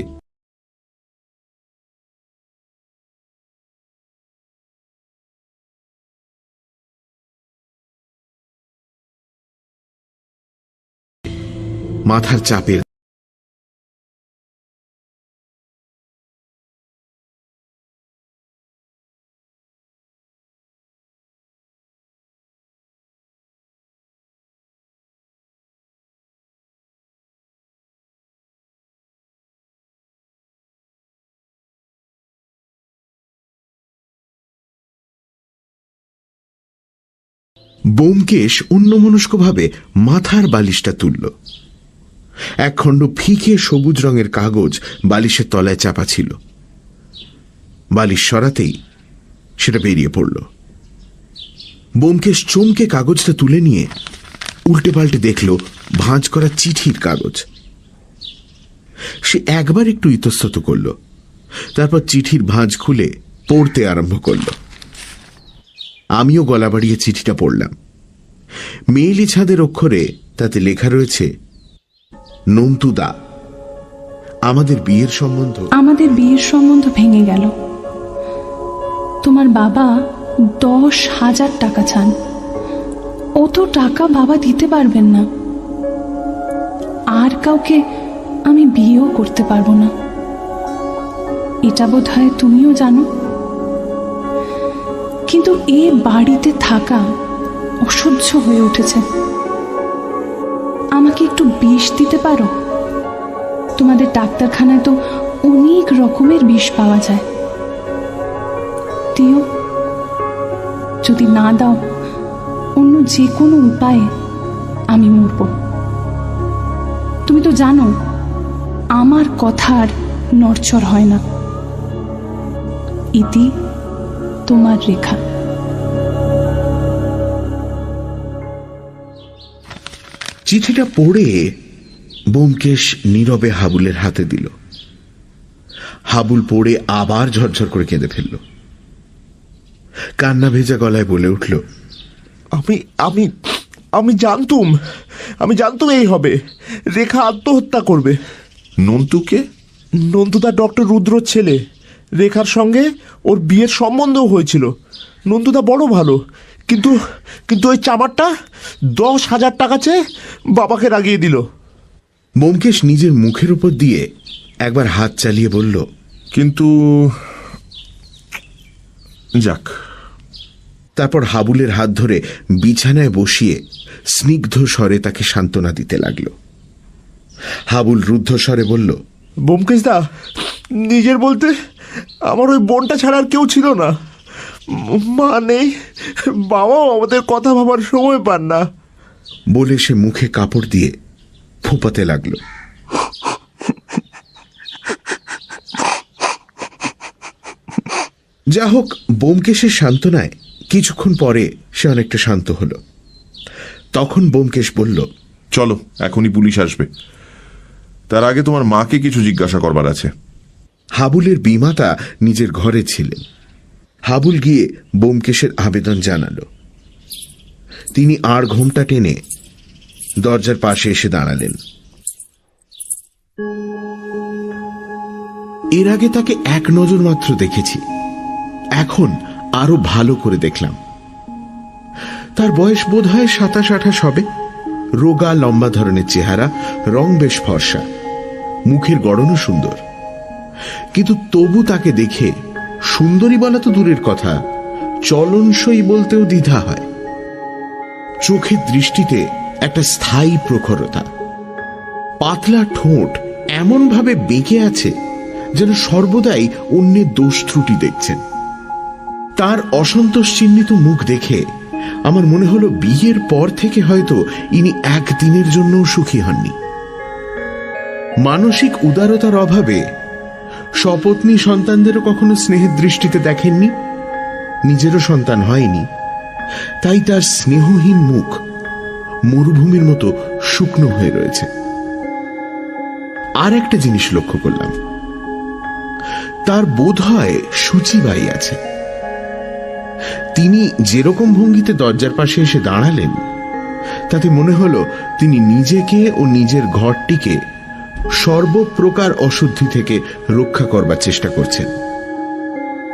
মাথার চাপের ব্যোমকেশ অন্যমনস্কভাবে মাথার বালিশটা তুলল। একখণ্ড ফিকে সবুজ রঙের কাগজ বালিশের তলায় চাপা ছিল। বালিশ সরাতেই সেটা বেরিয়ে পড়ল। ব্যোমকেশ চমকে কাগজটা তুলে নিয়ে উল্টে পাল্টে দেখল ভাঁজ করা চিঠির কাগজ। সে একবার একটু ইতস্তত করল, তারপর চিঠির ভাঁজ খুলে পড়তে আরম্ভ করল। আমিও গলা বাড়িয়ে চিঠিটা পড়লাম। মেয়েলি ছাদের অক্ষরে তাতে লেখা রয়েছে, নন্তুদা, আমাদের বিয়ের সম্বন্ধ ভেঙে গেল। তোমার বাবা 10,000 টাকা চান। অত টাকা বাবা দিতে পারবেন না। আর কাউকে আমি বিয়েও করতে পারবো না। এটা বোধ হয় তুমিও জানো। কিন্তু এ বাড়িতে থাকা অসহ্য হয়ে উঠেছে। আমাকে একটু বিষ দিতে পারো? তোমাদের ডাক্তারখানায় তো অনেক রকমের বিষ পাওয়া যায়। দিও। যদি না দাও, অন্য যে কোনো উপায়ে আমি মরব। তুমি তো জানো আমার কথার নড়চড় হয় না। ইতি, তোমার রেখা। চিঠিটা পড়ে ব্যোমকেশ নীরবে হাবুলের হাতে দিল। হাবুল পড়ে আবার ঝরঝর করে কেঁদে ফেলল। কান্না ভেজা গলায় বলে উঠল, আমি আমি আমি জানতুম এই হবে। রেখা আত্মহত্যা করবে। নন্তুকে? নন্তুদা ডক্টর রুদ্রর ছেলে। রেখার সঙ্গে ওর বিয়ের সম্বন্ধও হয়েছিল। নন্তুদা বড় ভালো, কিন্তু ওই চামারটা 10,000 টাকা চেয়ে বাবাকে রাগিয়ে দিল। ব্যোমকেশ নিজের মুখের উপর দিয়ে একবার হাত চালিয়ে বলল, কিন্তু যাক। তারপর হাবুলের হাত ধরে বিছানায় বসিয়ে স্নিগ্ধ স্বরে তাকে সান্ত্বনা দিতে লাগল। হাবুল রুদ্ধ স্বরে বলল, ব্যোমকেশদা, নিজের বলতে আমার ওই বোনটা ছাড়া আর কেউ ছিল না। মা নেই, বাবাও আমাদের কথা ভাবার সময় পান না। বলে সে মুখে কাপড় দিয়ে ফোঁপাতে লাগল। যা হোক, ব্যোমকেশের সান্ত্বনায় কিছুক্ষণ পরে সে অনেকটা শান্ত হলো। তখন ব্যোমকেশ বলল, চলো, এখনই পুলিশ আসবে। তার আগে তোমার মাকে কিছু জিজ্ঞাসা করবার আছে। হাবুলের বিমাতা নিজের ঘরে ছিলেন। হাবুল গিয়ে ব্যোমকেশের আবেদন জানালো। তিনি আর ঘোমটা টেনে দরজার পাশে এসে দাঁড়ালেন। এর আগে তাকে এক নজর মাত্র দেখেছি, এখন আরো ভালো করে দেখলাম। তার বয়স বোধ হয় 27-28 হবে। রোগা লম্বা ধরনের চেহারা, রং বেশ ফর্সা, মুখের গড়নও সুন্দর। কিন্তু তবু তাকে দেখে সুন্দরী বলা তো দূরের কথা, চলনসই বলতেও দ্বিধা হয়। চোখের দৃষ্টিতে একটা স্থায়ী প্রখরতা, পাতলা ঠোঁট এমন ভাবে বেঁকে আছে যেন সর্বদাই অন্যের দোষ ত্রুটি দেখছেন। তার অসন্তোষ চিহ্নিত মুখ দেখে আমার মনে হলো বিয়ের পর থেকে হয়তো ইনি একদিনের জন্য সুখী হননি। মানসিক উদারতার অভাবে সপত্নী সন্তানদেরও কখনো স্নেহের দৃষ্টিতে দেখেননি, নিজেরও সন্তান হয়নি, তাই তার স্নেহহীন মুখ মরুভূমির মতো শুকনো হয়ে রয়েছে। আর একটা জিনিস লক্ষ্য করলাম, তার বোধ হয় সূচিবাই আছে। তিনি যেরকম ভঙ্গিতে দরজার পাশে এসে দাঁড়ালেন, তাতে মনে হলো তিনি নিজেকে ও নিজের ঘরটিকে সর্বপ্রকার অশুদ্ধি থেকে রক্ষা করবার চেষ্টা করছেন।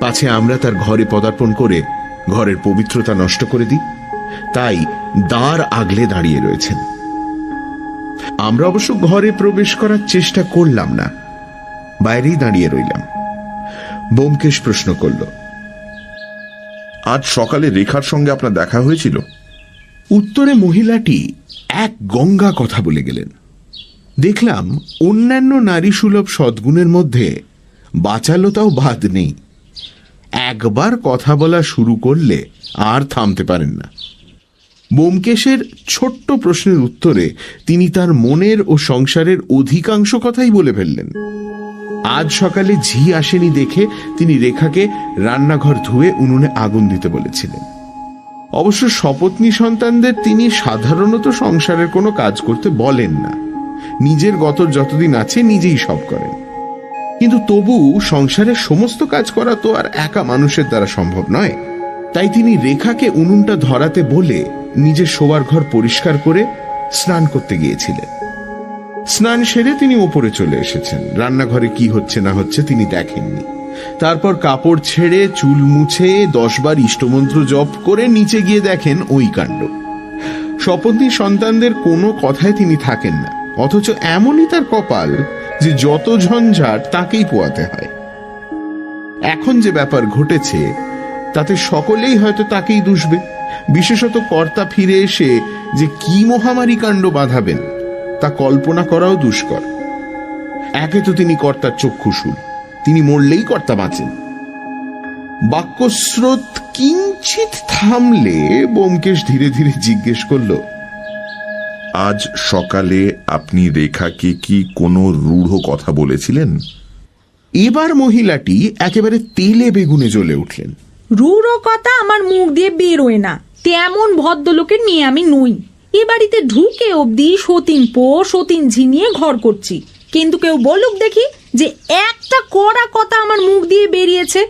পাছে আমরা তার ঘরে পদার্পণ করে ঘরের পবিত্রতা নষ্ট করে দিই, তাই দ্বার আগলে দাঁড়িয়ে রয়েছেন। আমরা অবশ্য ঘরে প্রবেশ করার চেষ্টা করলাম না, বাইরেই দাঁড়িয়ে রইলাম। ব্যোমকেশ প্রশ্ন করল, আজ সকালে রেখার সঙ্গে আপনার দেখা হয়েছিল? উত্তরে মহিলাটি এক গঙ্গা কথা বলে গেলেন। দেখলাম অন্যান্য নারী সুলভ সদ্গুণের মধ্যে বাচালতাও বাদ নেই। একবার কথা বলা শুরু করলে আর থামতে পারেন না। ব্যোমকেশের ছোট্ট প্রশ্নের উত্তরে তিনি তার মনের ও সংসারের অধিকাংশ কথাই বলে ফেললেন। আজ সকালে ঝি আসেনি দেখে তিনি রেখাকে রান্নাঘর ধুয়ে উনুনে আগুন দিতে বলেছিলেন। অবশ্য সপত্নী সন্তানদের তিনি সাধারণত সংসারের কোনো কাজ করতে বলেন না, নিজের গতর যতদিন আছে নিজেই সব করেন। কিন্তু তবু সংসারের সমস্ত কাজ করা তো আর একা মানুষের দ্বারা সম্ভব নয়। তাই তিনি রেখাকে উনুনটা ধরাতে বলে নিজের শোবার ঘর পরিষ্কার করে স্নান করতে গিয়েছিলেন। স্নান সেরে তিনি ওপরে চলে এসেছেন। রান্নাঘরে কি হচ্ছে না হচ্ছে তিনি দেখেননি। তারপর কাপড় ছেড়ে চুল মুছে 10 বার ইষ্টমন্ত্র জপ করে নিচে গিয়ে দেখেন ওই কাণ্ড। সপত্নী সন্তানদের কোনো কথায় তিনি থাকেন না, অথচ এমনই তার কপাল যে যত ঝঞ্ঝাট তাকেই পোয়াতে হয়। এখন যে ব্যাপার ঘটেছে তাতে সকলেই হয়তো তাকেই দুষবে, বিশেষত কর্তা ফিরে এসে যে কি মহামারী কাণ্ড বাঁধাবেন তা কল্পনা করাও দুষ্কর। একে তো তিনি কর্তার চক্ষুশূল, তিনি মরলেই কর্তা বাঁচেন। বাক্যস্রোত কিঞ্চিত থামলে ব্যোমকেশ ধীরে ধীরে জিজ্ঞেস করল, আজ সকালে আপনি রেখাকে কি কোনো রূঢ় কথা বলেছিলেন? এবার মহিলাটি একেবারে তেলে বেগুনে জ্বলে উঠলেন। রূঢ় কথা আমার মুখ দিয়ে বেরোয় না, তেমন ভদ্রলোকের মেয়ে আমি নই। এ বাড়িতে ঢুকে অবধি সতীন পো সতীন ঝিনিয়ে ঘর করছি, কিন্তু কেউ বলুক দেখি যে একটা কড়া কথা আমার মুখ দিয়ে বেরিয়েছে।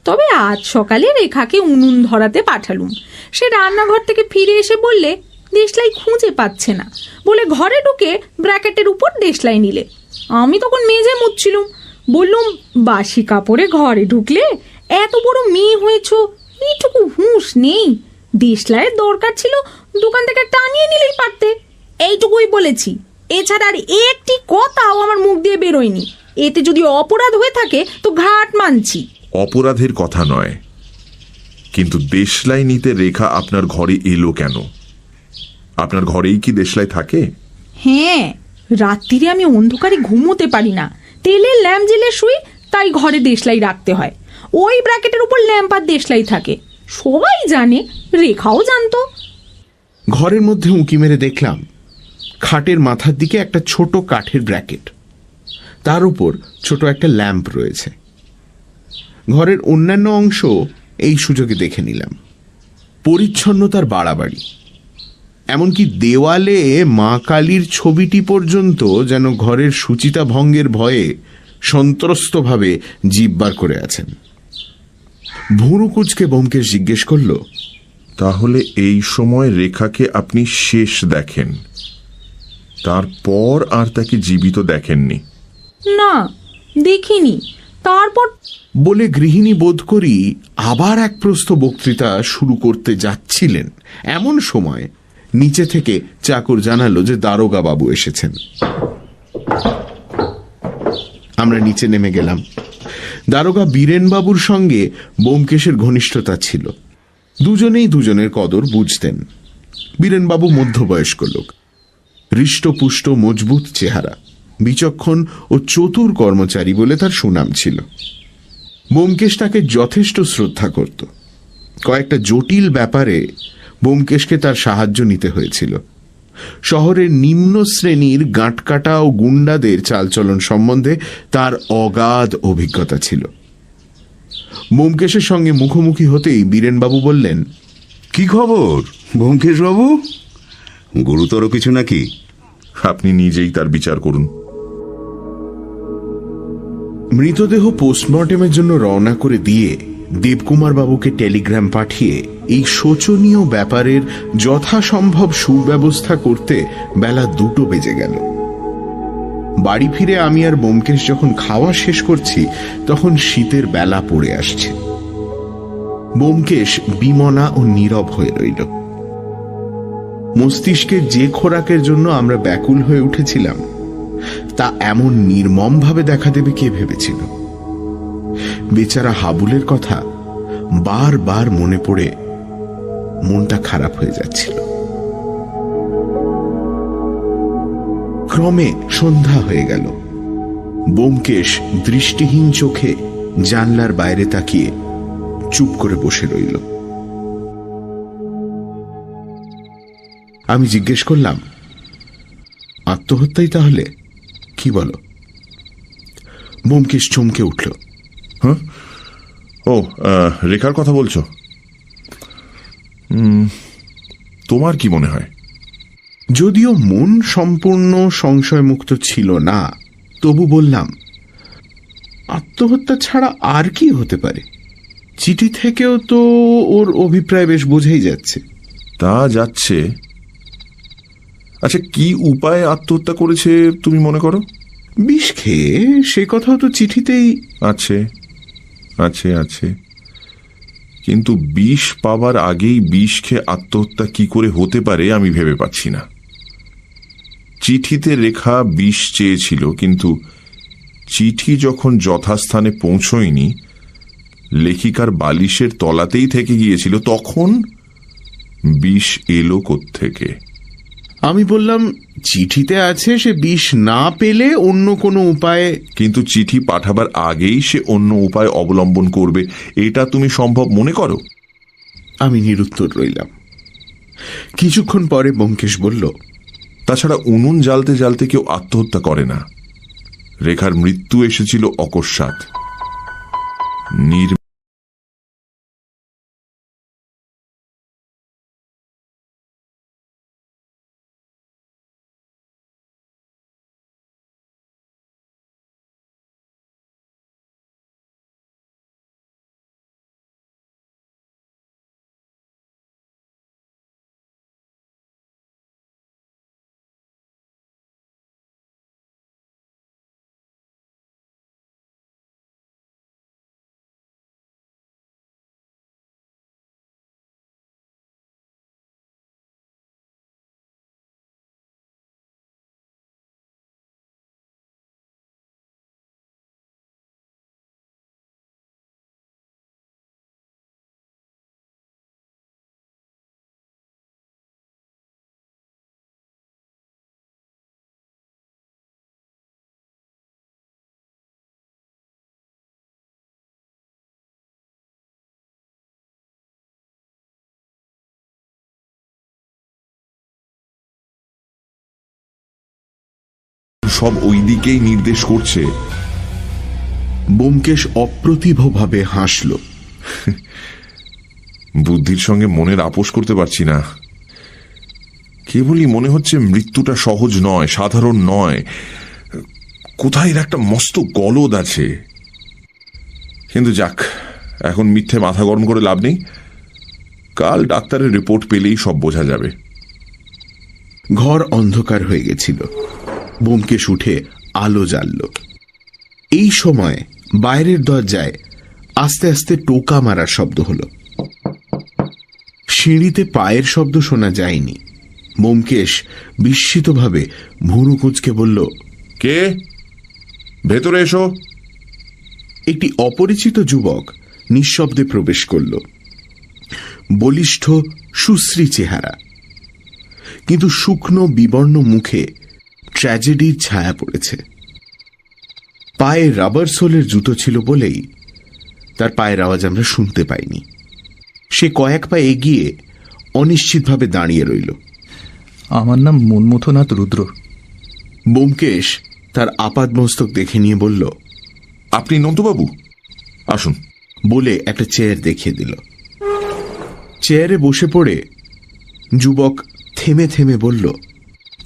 তবে আজ সকালে রেখাকে উনুন ধরাতে পাঠালুম। সে রান্নাঘর থেকে ফিরে এসে বললে দেশলাই খুঁজে পাচ্ছে না, বলে ঘরে ঢুকে ব্র্যাকেটের উপর দেশলাই নিলে। আমি তখন মেজে মুছছিলুম, বললুম বাসি কাপড়ে ঘরে ঢুকলে এত বড় মেয়ে হয়েছ, এইটুকু হুঁশ নেই? দেশলাইয়ের দরকার ছিল দোকান থেকে একটা আনিয়ে নিলেই পারতে। এইটুকুই বলেছি, এছাড়া আর একটি কথাও আমার মুখ দিয়ে বেরোয়নি। এতে যদি অপরাধ হয়ে থাকে তো ঘাট মানছি। অপরাধের কথা নয়, কিন্তু দেশলাই নিতে রেখা আপনার ঘরে এলো কেন? আপনার ঘরেই কি দেশলাই থাকে? হ্যাঁ, রাত্রিরে আমি অন্ধকারে ঘুমোতে পারি না, তেলের ল্যাম্প জ্বেলে শুই, তাই ঘরে দেশলাই রাখতে হয়। ওই ব্র্যাকেটের উপর ল্যাম্প আর দেশলাই থাকে, সবাই জানে, রেখাও জানতো। ঘরের মধ্যে উঁকি মেরে দেখলাম খাটের মাথার দিকে একটা ছোট কাঠের ব্র্যাকেট, তার উপর ছোট একটা ল্যাম্প রয়েছে। ঘরের অন্যান্য অংশ এই সুযোগে দেখে নিলাম। পরিচ্ছন্নতার বাড়াবাড়ি, এমনকি দেওয়ালে মা কালীর ছবিটি পর্যন্ত যেন ঘরের সুচিতা ভঙ্গের ভয়ে সন্ত্রস্তভাবে জিব্বার করে আছেন। ভুরু কুচকে ব্যোমকেশ জিজ্ঞেস করল, তাহলে এই সময় রেখাকে আপনি শেষ দেখেন, তারপর আর তাকে জীবিত দেখেননি? না, দেখিনি। তারপর বলে গৃহিণী বোধ করি আবার এক প্রস্থ বক্তৃতা শুরু করতে যাচ্ছিলেন, এমন সময় নিচে থেকে চাকর জানালো যে দারোগা বাবু এসেছেন। আমরা নিচে নেমে গেলাম। দারোগা বীরেনবাবুর সঙ্গে ব্যোমকেশের ঘনিষ্ঠতা ছিল। দুজনেই দুজনের কদর বুঝতেন। বীরেনবাবু মধ্যবয়স্ক লোক, হৃষ্টপুষ্ট মজবুত চেহারা, বিচক্ষণ ও চতুর কর্মচারী বলে তার সুনাম ছিল। ব্যোমকেশ তাকে যথেষ্ট শ্রদ্ধা করত। কয়েকটা জটিল ব্যাপারে ব্যোমকেশকে তার সাহায্য নিতে হয়েছিল। শহরের নিম্ন শ্রেণীর গাঁটকাটা ও গুন্ডাদের চালচলন সম্বন্ধে তার অগাধ অভিজ্ঞতা ছিল। ব্যোমকেশের সঙ্গে মুখোমুখি হতেই বীরেনবাবু বললেন, কি খবর ব্যোমকেশ বাবু? গুরুতর কিছু নাকি? আপনি নিজেই তার বিচার করুন। মৃতদেহ পোস্টমর্টেমের জন্য রওনা করে দিয়ে দেবকুমার বাবুকে টেলিগ্রাম পাঠিয়ে এই শোচনীয় ব্যাপারের যথাসম্ভব সুব্যবস্থা করতে বেলা 2টো বেজে গেল। বাড়ি ফিরে আমি আর ব্যোমকেশ যখন খাওয়া শেষ করছি, তখন শীতের বেলা পড়ে আসছে। ব্যোমকেশ বিমনা ও নীরব হয়ে রইল। মস্তিষ্কের যে খোরাকের জন্য আমরা ব্যাকুল হয়ে উঠেছিলাম, তা এমন নির্মমভাবে দেখা দেবে কে ভেবেছিল? বেচারা হাবুলের কথা বারবার মনে পড়ে মনটা খারাপ হয়ে যাচ্ছিল। ক্রমে সন্ধ্যা হয়ে গেল। ব্যোমকেশ দৃষ্টিহীন চোখে জানলার বাইরে তাকিয়ে চুপ করে বসে রইল। আমি জিজ্ঞেস করলাম, আত্মহত্যাই তাহলে? কি বলো? ব্যোমকেশ চমকে উঠল। হ্যাঁ, ও রেখার কথা বলছো? তোমার কি মনে হয়? যদিও মন সম্পূর্ণ সংশয়মুক্ত ছিল না, তবু বললাম, আত্মহত্যা ছাড়া আর কি হতে পারে? চিঠি থেকেও তো ওর অভিপ্রায় বেশ বোঝাই যাচ্ছে। তা যাচ্ছে। আচ্ছা, কি উপায়ে আত্মহত্যা করেছে তুমি মনে করো? বিষ খেয়ে, সে কথাও তো চিঠিতেই আছে আছে আছে কিন্তু বিষ পাবার আগেই বিষ খেয়ে আত্মহত্যা কি করে হতে পারে আমি ভেবে পাচ্ছি না। চিঠিতে রেখা বিষ চেয়েছিল, কিন্তু চিঠি যখন যথাস্থানে পৌঁছয়নি, লেখিকার বালিশের তলাতেই থেকে গিয়েছিল, তখন বিষ এলো কোত্থেকে? আমি বললাম, চিঠিতে আছে সে বিষ না পেলে অন্য কোনো উপায়ে। কিন্তু চিঠি পাঠাবার আগেই সে অন্য উপায় অবলম্বন করবে, এটা তুমি সম্ভব মনে করো? আমি নিরুত্তর রইলাম। কিছুক্ষণ পরে ব্যোমকেশ বলল, তাছাড়া উনুন জ্বালতে জ্বালতে কেউ আত্মহত্যা করে না। রেখার মৃত্যু এসেছিল অকস্মাৎ। সব ওই দিকেই নির্দেশ করছে। ব্যোমকেশ অপ্রতিভভাবে হাসল। বুদ্ধির সঙ্গে মনের আপোষ করতে পারছি না। কেবলই মনে হচ্ছে মৃত্যুটা সহজ নয়, সাধারণ নয়। কোথায় একটা মস্ত গলদ আছে। কিন্তু যাক, এখন মিথ্যে মাথা গরম করে লাভ নেই। কাল ডাক্তারের রিপোর্ট পেলেই সব বোঝা যাবে। ঘর অন্ধকার হয়ে গেছিল। ব্যোমকেশ উঠে আলো জ্বালল। এই সময় বাইরের দরজায় আস্তে আস্তে টোকা মারার শব্দ হলো। সিঁড়িতে পায়ের শব্দ শোনা যায়নি। ব্যোমকেশ বিস্মিতভাবে ভুরু কুঁচকে বলল, কে? ভেতরে এসো। একটি অপরিচিত যুবক নিঃশব্দে প্রবেশ করল। বলিষ্ঠ সুশ্রী চেহারা, কিন্তু শুকনো বিবর্ণ মুখে ট্র্যাজেডির ছায়া পড়েছে। পায়ে রাবার সোলের জুতো ছিল বলেই তার পায়ের আওয়াজ আমরা শুনতে পাইনি। সে কয়েক পা এগিয়ে অনিশ্চিতভাবে দাঁড়িয়ে রইল। আমার নাম মনমথনাথ রুদ্র। ব্যোমকেশ তার আপাদমস্তক দেখে নিয়ে বলল, আপনি নন্দবাবু, আসুন। বলে একটা চেয়ার দেখিয়ে দিল। চেয়ারে বসে পড়ে যুবক থেমে থেমে বলল,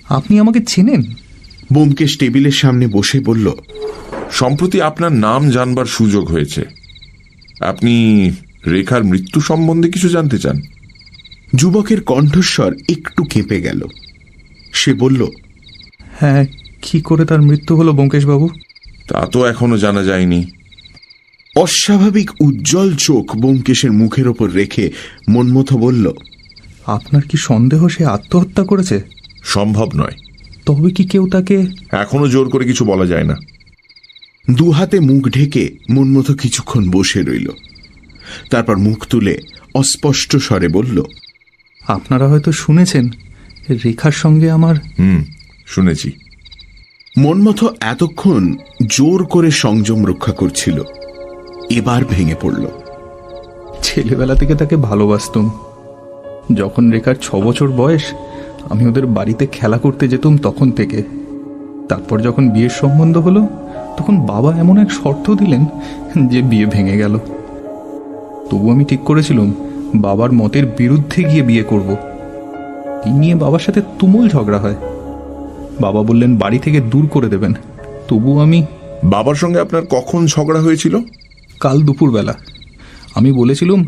আপনি আমাকে চেনেন? ব্যোমকেশ টেবিলের সামনে বসে বলল, সম্প্রতি আপনার নাম জানবার সুযোগ হয়েছে। আপনি রেখার মৃত্যু সম্বন্ধে কিছু জানতে চান? যুবকের কণ্ঠস্বর একটু কেঁপে গেল। সে বলল, হ্যাঁ, কি করে তার মৃত্যু হলো ব্যোমকেশবাবু? তা তো এখনো জানা যায়নি। অস্বাভাবিক উজ্জ্বল চোখ ব্যোমকেশের মুখের ওপর রেখে মনমথ বলল, আপনার কি সন্দেহ সে আত্মহত্যা করেছে? সম্ভব নয়। তবে কি কেউ তাকে? এখনো জোর করে কিছু বলা যায় না। দুহাতে মুখ ঢেকে মনমথ কিছুক্ষণ বসে রইল। তারপর মুখ তুলে অস্পষ্ট স্বরে বলল, আপনারা হয়তো শুনেছেন রেখার সঙ্গে আমার। শুনেছি। মনমথ এতক্ষণ জোর করে সংযম রক্ষা করছিল, এবার ভেঙে পড়ল। ছেলেবেলা থেকে তাকে ভালোবাসতুম। যখন রেখার 6 বছর বয়স, আমি ওদের বাড়িতে খেলা করতে যেতুম তখন থেকে। তারপর যখন বিয়ের সম্বন্ধ হলো, তখন বাবা এমন এক শর্ত দিলেন যে বিয়ে ভেঙে গেল। তবু আমি ঠিক করেছিলাম বাবার মতের বিরুদ্ধে গিয়ে বিয়ে করব। এই নিয়ে বাবার সাথে তুমুল ঝগড়া হয়। বাবা বললেন বাড়ি থেকে দূর করে দেবেন। তবু আমি। বাবার সঙ্গে আপনার কখন ঝগড়া হয়েছিল? কাল দুপুরবেলা। আমি বলেছিলাম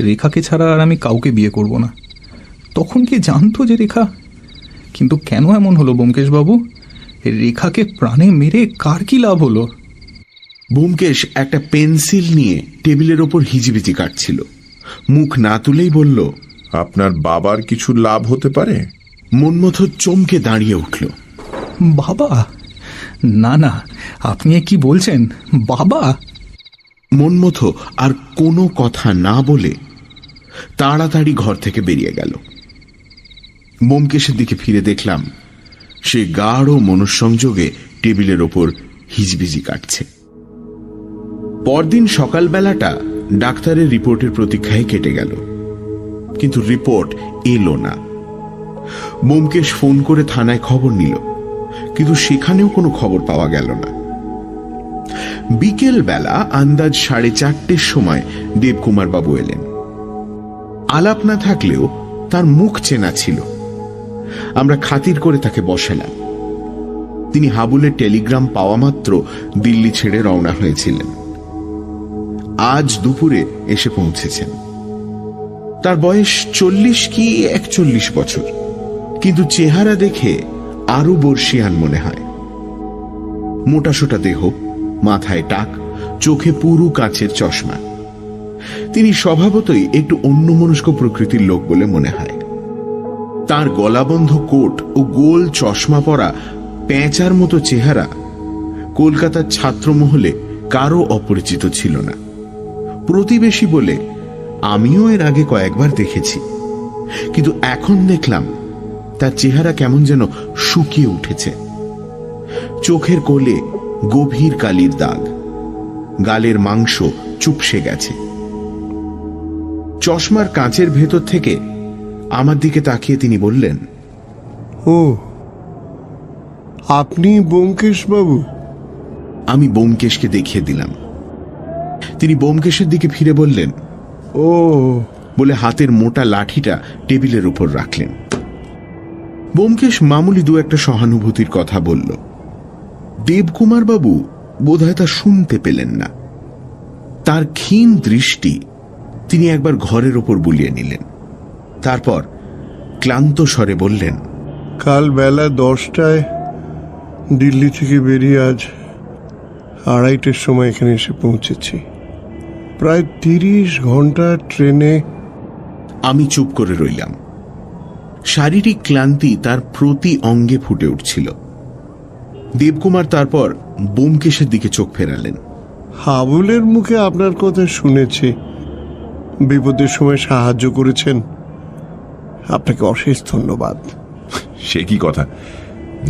রেখাকে ছাড়া আর আমি কাউকে বিয়ে করব না। তখন কি জানতো যে রেখা? কিন্তু কেন এমন হলো ব্যোমকেশবাবু? রেখাকে প্রাণে মেরে কার কি লাভ হলো? ব্যোমকেশ একটা পেন্সিল নিয়ে টেবিলের ওপর হিজিবিজি কাটছিল। মুখ না তুলেই বলল, আপনার বাবার কিছু লাভ হতে পারে। মনমথ চমকে দাঁড়িয়ে উঠল। বাবা? না না, আপনি কি বলছেন? বাবা? মনমথ আর কোনো কথা না বলে তাড়াতাড়ি ঘর থেকে বেরিয়ে গেল। ব্যোমকেশের দিকে ফিরে দেখলাম সে গাঢ় মনঃসংযোগে টেবিলের ওপর হিজবিজি কাটছে। পরদিন সকালবেলাটা ডাক্তারের রিপোর্টের প্রতীক্ষায় কেটে গেল, কিন্তু রিপোর্ট এলো না। ব্যোমকেশ ফোন করে থানায় খবর নিল, কিন্তু সেখানেও কোনো খবর পাওয়া গেল না। বিকেল বেলা আন্দাজ 4:30 সময় দেবকুমার বাবু এলেন। আলাপ না থাকলেও তার মুখ চেনা ছিল। আমরা খাতির করে তাকে বসালাম। তিনি হাবুলের টেলিগ্রাম পাওয়া মাত্র দিল্লি ছেড়ে রওনা হয়েছিলেন। আজ দুপুরে এসে পৌঁছেছেন। তার বয়স 40 কি 41 বছর, কিন্তু চেহারা দেখে আরো বর্ষিয়ান মনে হয়। মোটাসোটা দেহ, মাথায় টাক, চোখে পুরু কাচের চশমা। তিনি স্বভাবতই একটু অন্যমনস্ক প্রকৃতির লোক বলে মনে হয়। তার গলাবন্ধ কোট ও গোল চশমা পরা পেঁচার মতো চেহারা কলকাতার ছাত্রমহলে কারো অপরিচিত ছিল না। প্রতিবেশী বলে আমিও এর আগে কয়েকবার দেখেছি, কিন্তু এখন দেখলাম তার চেহারা কেমন যেন শুকিয়ে উঠেছে। চোখের কোলে গভীর কালির দাগ, গালের মাংস চুপসে গেছে। চশমার কাঁচের ভেতর থেকে আমার দিকে তাকিয়ে তিনি বললেন, ও আপনি ব্যোমকেশ বাবু? আমি ব্যোমকেশকে দেখিয়ে দিলাম। তিনি ব্যোমকেশের দিকে ফিরে বললেন, ও, বলে হাতের মোটা লাঠিটা টেবিলের উপর রাখলেন। ব্যোমকেশ মামুলি দু একটা সহানুভূতির কথা বলল। দেবকুমার বাবু বোধহয় তা শুনতে পেলেন না। তার ক্ষীণ দৃষ্টি তিনি একবার ঘরের ওপর বুলিয়ে নিলেন, তারপর ক্লান্ত স্বরে বললেন, কাল বেলা 10টায় দিল্লি থেকে বেরিয়ে আজ 2:30টার সময় এখানে এসে পৌঁছেছি। প্রায় 30 ঘন্টা ট্রেনে। আমি চুপ করে রইলাম। শারীরিক ক্লান্তি তার প্রতি অঙ্গে ফুটে উঠছিল। দেবকুমার তারপর ব্যোমকেশের দিকে চোখ ফেরালেন। হাবুলের মুখে আপনার কথা শুনেছি, বিপদের সময় সাহায্য করেছেন, আপনাকে অশেষ ধন্যবাদ। সে কি কথা,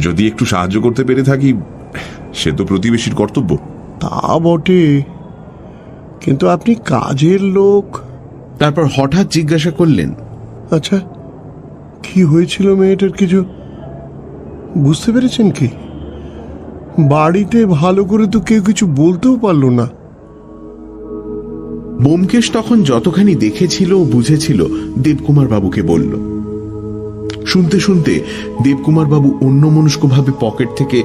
যদি একটু সাহায্য করতে পেরে থাকি সে তো প্রতিবেশীর কর্তব্য। তা বটে, কিন্তু আপনি কাজের লোক। তারপর হঠাৎ জিজ্ঞাসা করলেন, আচ্ছা, কি হয়েছিল মেয়েটার কিছু বুঝতে পেরেছেন কি? বাড়িতে ভালো করে তো কেউ কিছু বলতেও পারলো না। ব্যোমকেশ তখন যতখানি দেখেছিল ও বুঝেছিল দেবকুমার বাবুকে বলল। শুনতে শুনতে দেবকুমার বাবু অন্যমনস্কভাবে পকেট থেকে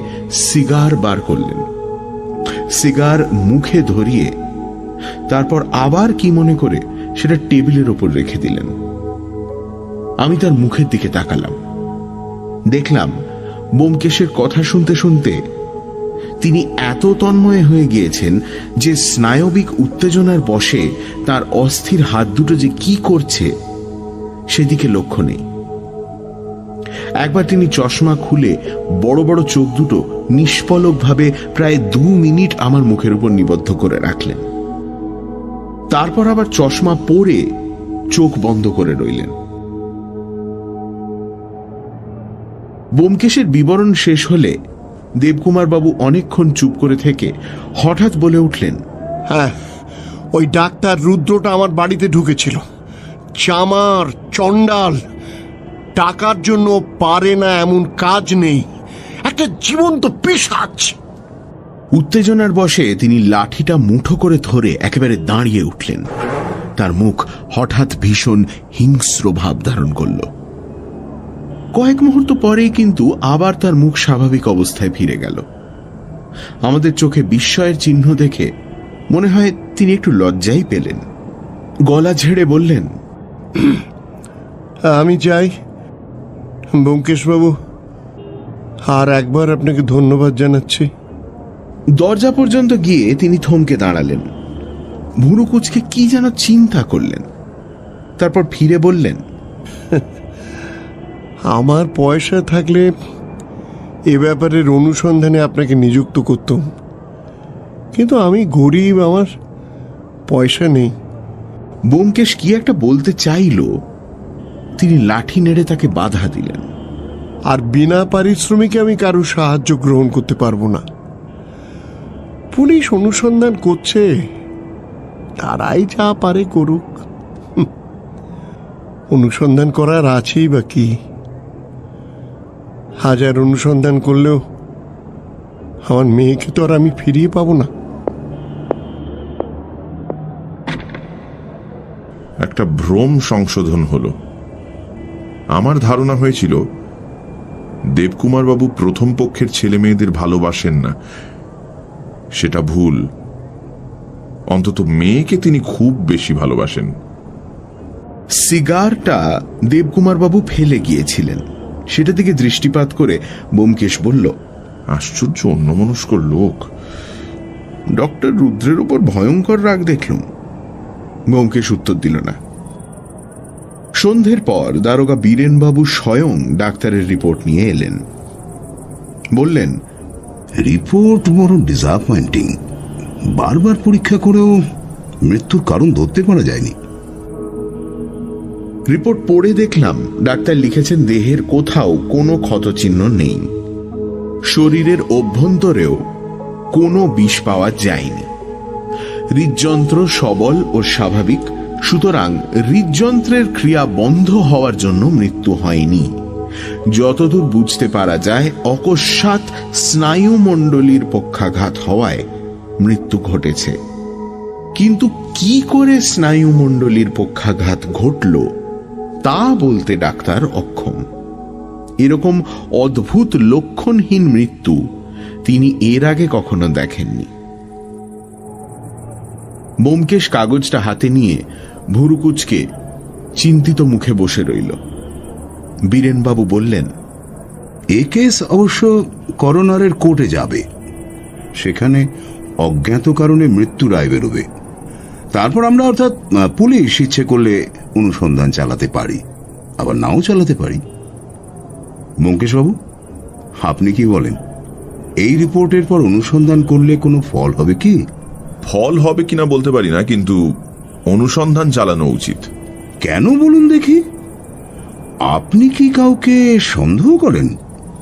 সিগার বার করলেন, সিগার মুখে ধরিয়ে তারপর আবার কি মনে করে সেটা টেবিলের ওপর রেখে দিলেন। আমি তার মুখের দিকে তাকালাম, দেখলাম ব্যোমকেশের কথা শুনতে শুনতে তিনি এত তন্ময় হয়ে গিয়েছেন যে স্নায়বিক উত্তেজনার বশে তার অস্থির হাত দুটো যে কি করছে সেদিকে লক্ষ্য নেই। একবার তিনি চশমা খুলে বড় বড় চোখ দুটো নিষ্পলকভাবে প্রায় 2 মিনিট আমার মুখের উপর নিবদ্ধ করে রাখলেন, তারপর আবার চশমা পরে চোখ বন্ধ করে রইলেন। ব্যোমকেশের বিবরণ শেষ হলে দেবকুমার বাবু অনেকক্ষণ চুপ করে থেকে হঠাৎ বলে উঠলেন, হ্যাঁ, ওই ডাক্তার রুদ্রটা আমার বাড়িতে ঢুকেছিল। চামার, চণ্ডাল, টাকার জন্য পারে না এমন কাজ নেই, একটা জীবন্ত পিশাচ। উত্তেজনার বশে তিনি লাঠিটা মুঠো করে ধরে একেবারে দাঁড়িয়ে উঠলেন। তার মুখ হঠাৎ ভীষণ হিংস্র ভাব ধারণ করল। কয়েক মুহূর্ত পরেই কিন্তু আবার তার মুখ স্বাভাবিক অবস্থায় ফিরে গেল। আমাদের চোখে বিস্ময়ের চিহ্ন দেখে মনে হয় তিনি একটু লজ্জাই পেলেন। গলা ঝেড়ে বললেন, আমি চাই ব্যোমকেশবাবু, আর একবার আপনাকে ধন্যবাদ জানাচ্ছি। দরজা পর্যন্ত গিয়ে তিনি থমকে দাঁড়ালেন, ভুরু কুঁচকে কি যেন চিন্তা করলেন, তারপর ফিরে বললেন, আমার পয়সা থাকলে এ ব্যাপারের অনুসন্ধানে আপনাকে নিযুক্ত করতাম, কিন্তু আমি গরিব, আমার পয়সা নেই। ব্যোমকেশ কি একটা বলতে চাইল, তিনি লাঠি নেড়ে তাকে বাধা দিলেন। আর বিনা পারিশ্রমিকে আমি কারো সাহায্য গ্রহণ করতে পারবো না। পুলিশ অনুসন্ধান করছে, তারাই যা পারে করুক। অনুসন্ধান করার আছেই বা কি? 1000 অনুসন্ধান করলেও আমার মেয়েকে তো আর আমি ফিরিয়ে পাবো না। একটা ভ্রম সংশোধন হলো। আমার ধারণা হয়েছিল দেবকুমার বাবু প্রথম পক্ষের ছেলে মেয়েদের ভালোবাসেন না। সেটা ভুল। অন্তত মেয়েকে তিনি খুব বেশি ভালোবাসেন। সিগারটা দেবকুমার বাবু ফেলে গিয়েছিলেন, সেটা দিকে দৃষ্টিপাত করে ব্যোমকেশ বলল, আশ্চর্য অন্যমনস্ক লোক। ডক্টর রুদ্রের উপর ভয়ঙ্কর রাগ দেখলুম। ব্যোমকেশ উত্তর দিল না। সন্ধ্যের পর দারোগা বীরেনবাবু স্বয়ং ডাক্তারের রিপোর্ট নিয়ে এলেন। বললেন, রিপোর্ট বড় ডিসঅ্যাপয়েন্টিং। বারবার পরীক্ষা করেও মৃত্যুর কারণ ধরতে পারা যায়নি। রিপোর্ট পড়ে দেখলাম ডাক্তার লিখেছেন দেহের কোথাও কোনো ক্ষতচিহ্ন নেই, শরীরের অভ্যন্তরেও কোনো বিষ পাওয়া যায়নি। হৃদযন্ত্র সবল ও স্বাভাবিক, সুতরাং হৃদযন্ত্রের ক্রিয়া বন্ধ হওয়ার জন্য মৃত্যু হয়নি। যতদূর বুঝতে পারা যায় অকস্মাৎ স্নায়ুমণ্ডলীর পক্ষাঘাত হওয়ায় মৃত্যু ঘটেছে, কিন্তু কি করে স্নায়ুমণ্ডলীর পক্ষাঘাত ঘটল তা বলতে ডাক্তার অক্ষম। এরকম অদ্ভুত লক্ষণহীন মৃত্যু তিনি এর আগে কখনো দেখেননি। ব্যোমকেশ কাগজটা হাতে নিয়ে ভুরুকুচকে চিন্তিত মুখে বসে রইল। বীরেনবাবু বললেন, এ কেস অবশ্য করোনারের কোর্টে যাবে, সেখানে অজ্ঞাত কারণে মৃত্যু রায় বেরোবে। তারপর আমরা অর্থাৎ পুলিশ ইচ্ছে করলে অনুসন্ধান চালাতে পারি, আবার নাও চালাতে পারি। ব্যোমকেশবাবু, আপনি কি বলেন? এই রিপোর্টের পর অনুসন্ধান করলে কোনো ফল হবে কি? ফল হবে কিনা বলতে পারি না, কিন্তু অনুসন্ধান চালানো উচিত। কেন বলুন দেখি? আপনি কি কাউকে সন্দেহ করেন?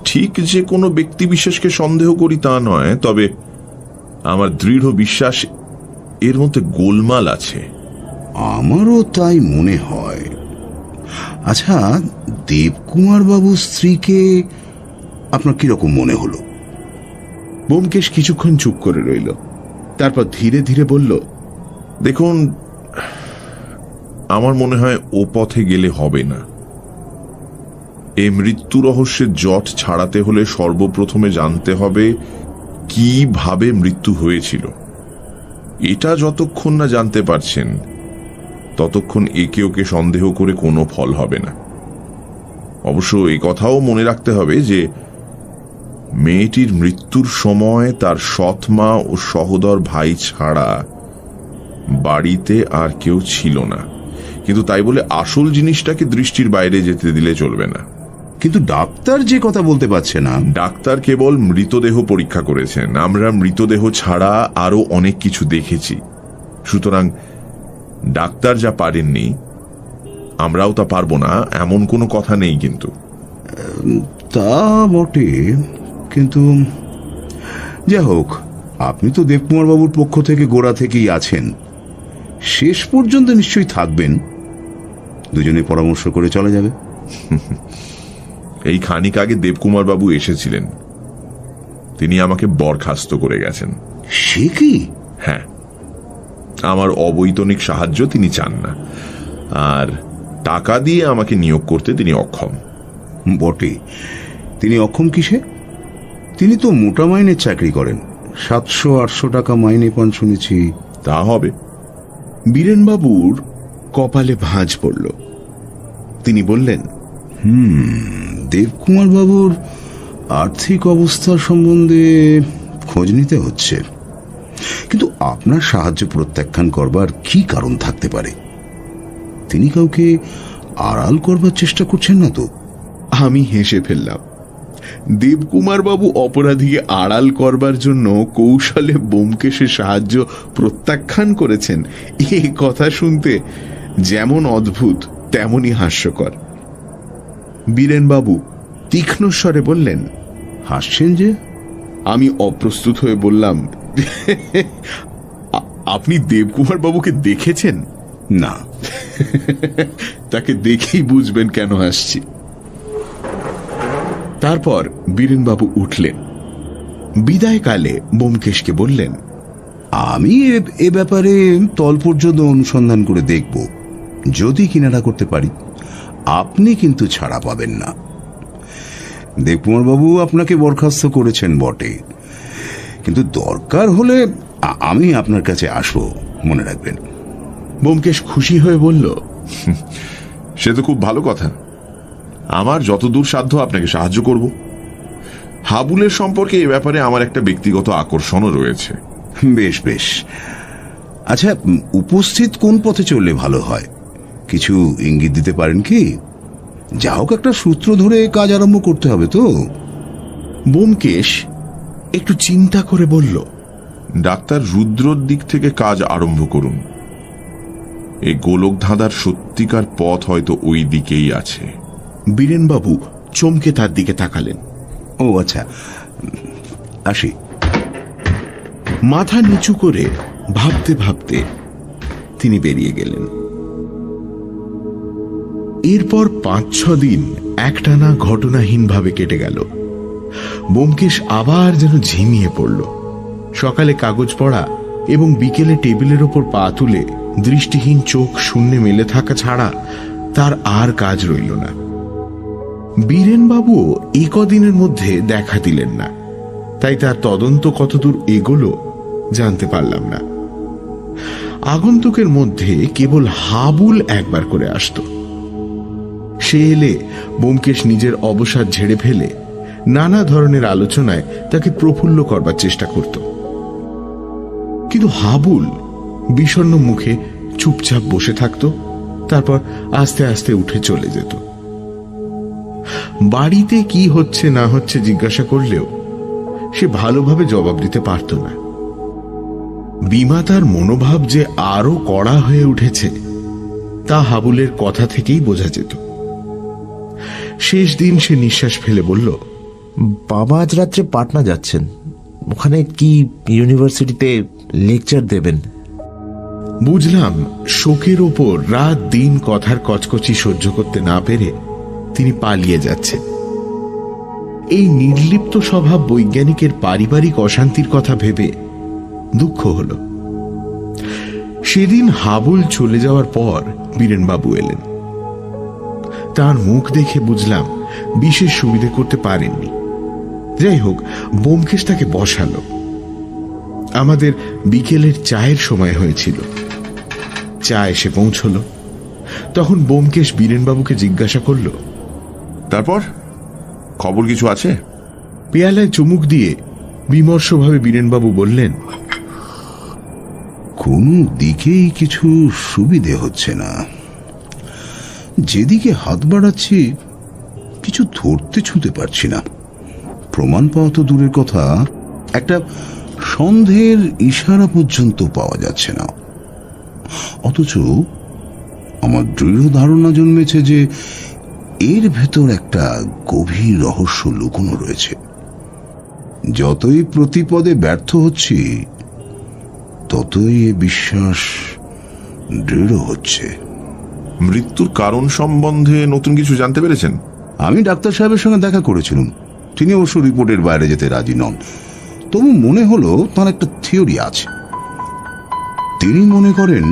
ঠিক যে কোনো ব্যক্তি বিশেষকে সন্দেহ করি তা নয়, তবে আমার দৃঢ় বিশ্বাস এর মধ্যে গোলমাল আছে। আমারও তাই মনে হয়। আচ্ছা, দেবকুমার বাবুর স্ত্রীকে আপনার কিরকম মনে হলো? ব্যোমকেশ কিছুক্ষণ চুপ করে রইল, তারপর ধীরে ধীরে বলল, দেখুন, আমার মনে হয় ও পথে গেলে হবে না। এই মৃত্যু রহস্যের জট ছাড়াতে হলে সর্বপ্রথমে জানতে হবে কিভাবে মৃত্যু হয়েছিল। এটা যতক্ষণ না জানতে পারছেন ততক্ষণ একে ওকে সন্দেহ করে কোনো ফল হবে না। অবশ্য এই কথাও মনে রাখতে হবে যে মেয়েটির মৃত্যুর সময় তার সৎ মা ও সহোদর ভাই ছাড়া বাড়িতে আর কেউ ছিল না, কিন্তু তাই বলে আসল জিনিসটাকে দৃষ্টির বাইরে যেতে দিলে চলবে না। কিন্তু ডাক্তার যে কথা বলতে পারছে না। ডাক্তার কেবল মৃতদেহ পরীক্ষা করেছেন, আমরা মৃতদেহ ছাড়া আরো অনেক কিছু দেখেছি। সুতরাং ডাক্তার যা পারেননি আমরাও তা পারবো না এমন কোনো কথা নেই। কিন্তু তা বটে, কিন্তু যা হোক, আপনি তো দেবকুমার বাবুর পক্ষ থেকে গোড়া থেকেই আছেন, শেষ পর্যন্ত নিশ্চয়ই থাকবেন। দুজনে পরামর্শ করে চলে যাবে। এই খানিক আগে দেবকুমার বাবু এসেছিলেন, তিনি আমাকে বরখাস্ত করে গেছেন। সে কি? হ্যাঁ, আমার অবৈতনিক সাহায্য তিনি চান না, আর টাকা দিয়ে আমাকে নিয়োগ করতে তিনি অক্ষম। বটে, তিনি অক্ষম কিসে? তিনি তো মোটা মাইনের চাকরি করেন, 700-800 টাকা মাইনে পান শুনেছি। তা হবে। বীরেনবাবুর কপালে ভাঁজ পড়ল। তিনি বললেন, দেবকুমার বাবুর আর্থিক অবস্থা সম্বন্ধে খোঁজ নিতে হচ্ছে, কিন্তু আপনার সাহায্য প্রত্যাখ্যান করবার কি কারণ থাকতে পারে? তিনি কাউকে আড়াল করবার চেষ্টা করছেন না তো? আমি হেসে ফেললাম। দেবকুমার বাবু অপরাধীকে আড়াল করবার জন্য কৌশলে ব্যোমকেশের সাহায্য প্রত্যাখ্যান করেছেন, এই কথা শুনতে যেমন অদ্ভুত তেমনই হাস্যকর। বীরেনবাবু তীক্ষ্ণ স্বরে বললেন, হাসছেন যে? আমি অপ্রস্তুত হয়ে বললাম, আপনি দেবকুমার বাবুকে দেখেছেন? না। তাকে দেখেই বুঝবেন কেন হাসছি। তারপর বীরেনবাবু উঠলেন। বিদায়কালে ব্যোমকেশকে বললেন, আমি এ ব্যাপারে তল পর্যন্ত অনুসন্ধান করে দেখব, যদি কিনারা করতে পারি। আপনি কিন্তু ছাড়া পাবেন না। দেবকুমার বাবু আপনাকে বরখাস্ত করেছেন বটে, কিন্তু দরকার হলে আমি আপনার কাছে আসবো, মনে রাখবেন। ব্যোমকেশ খুশি হয়ে বলল, সে তো খুব ভালো কথা। আমার যতদূর সাধ্য আপনাকে সাহায্য করব। হাবুলের সম্পর্কে এ ব্যাপারে আমার একটা ব্যক্তিগত আকর্ষণও রয়েছে। বেশ বেশ। আচ্ছা, উপস্থিত কোন পথে চললে ভালো হয়? কিছু ইঙ্গিত দিতে পারেন কি? যা হোক, একটা সূত্র ধরে কাজ আরম্ভ করতে হবে তো। ব্যোমকেশ একটু চিন্তা করে বলল, ডাক্তার রুদ্রর দিক থেকে কাজ আরম্ভ করুন। এই গোলক ধাঁধার সত্যিকার পথ হয়তো ওই দিকেই আছে। বীরেনবাবু চমকে তার দিকে তাকালেন। ও আচ্ছা, আসি। মাথা নিচু করে ভাবতে ভাবতে তিনি বেরিয়ে গেলেন। এরপর 5-6 দিন একটানা ঘটনাহীনভাবে কেটে গেল। ব্যোমকেশ আবার যেন ঝিমিয়ে পড়ল। সকালে কাগজ পড়া এবং বিকেলে টেবিলের ওপর পা তুলে দৃষ্টিহীন চোখ শূন্যে মেলে থাকা ছাড়া তার আর কাজ রইল না। বীরেনবাবুও কদিনের মধ্যে দেখা দিলেন না, তাই তার তদন্ত কতদূর এগোলো জানতে পারলাম না। আগন্তুকের মধ্যে কেবল হাবুল একবার করে আসত। সে এলে ব্যোমকেশ নিজের অবসাদ ঝেড়ে ফেলে নানা ধরনের আলোচনায় তাকে প্রফুল্ল করবার চেষ্টা করত। কিন্তু হাবুল বিষণ্ণ মুখে চুপচাপ বসে থাকত, তারপর আস্তে আস্তে উঠে চলে যেত। বাড়িতে কি হচ্ছে না হচ্ছে জিজ্ঞাসা করলেও সে ভালোভাবে জবাব দিতে পারত না। বিমাতার মনোভাব যে আরো কড়া হয়ে উঠেছে তা হাবুলের কথা থেকেই বোঝা যেত। শেষ দিন সে নিঃশ্বাস ফেলে বলল, বাবা আজ রাত্রে পাটনা যাচ্ছেন, ওখানে কি ইউনিভার্সিটিতে লেকচার দেবেন। বুঝলাম শোকের ওপর রাত দিন কথার কচকচি সহ্য করতে না পেরে তিনি পালিয়ে যাচ্ছেন। এই নির্লিপ্ত স্বভাব বৈজ্ঞানিকের পারিবারিক অশান্তির কথা ভেবে দুঃখ হল। সেদিন হাবুল চলে যাওয়ার পর বীরেনবাবু এলেন। তার মুখ দেখে বুঝলাম বিশেষ সুবিধে করতে পারেননি। যাই হোক, ব্যোমকেশ তাকে বসালো। আমাদের বিকেলের চায়ের সময় হয়েছিল। চা এসে পৌঁছল। তখন ব্যোমকেশ বীরেনবাবুকে জিজ্ঞাসা করল, তারপর খবর কিছু আছে? পেয়ালায় চুমুক দিয়ে বিমর্ষভাবে বীরেনবাবু বললেন, কোনো দিকেই কিছু সুবিধে হচ্ছে না। যেদিকে হাত বাড়াচ্ছি কিছু ধরতে ছুঁতে পারছি না। প্রমাণ পাওয়া তো দূরের কথা, একটা সন্দেহের ইশারা পর্যন্ত পাওয়া যাচ্ছে না। অথচ আমার দৃঢ় ধারণা জন্মেছে যে এর ভেতর একটা গভীর রহস্য লুকোনো রয়েছে। যতই প্রতিপদে ব্যর্থ হচ্ছি ততই এ বিশ্বাস দৃঢ় হচ্ছে। মৃত্যুর কারণ সম্বন্ধে নতুন কিছু জানতে পেরেছেন? আমি ডাক্তার সাহেবের সঙ্গে দেখা করেছিলাম। তিনি অবশ্য রিপোর্টের বাইরে যেতে রাজি নন। তবু মনে হলো তার একটা থিওরি আছে। তিনি মনে করেন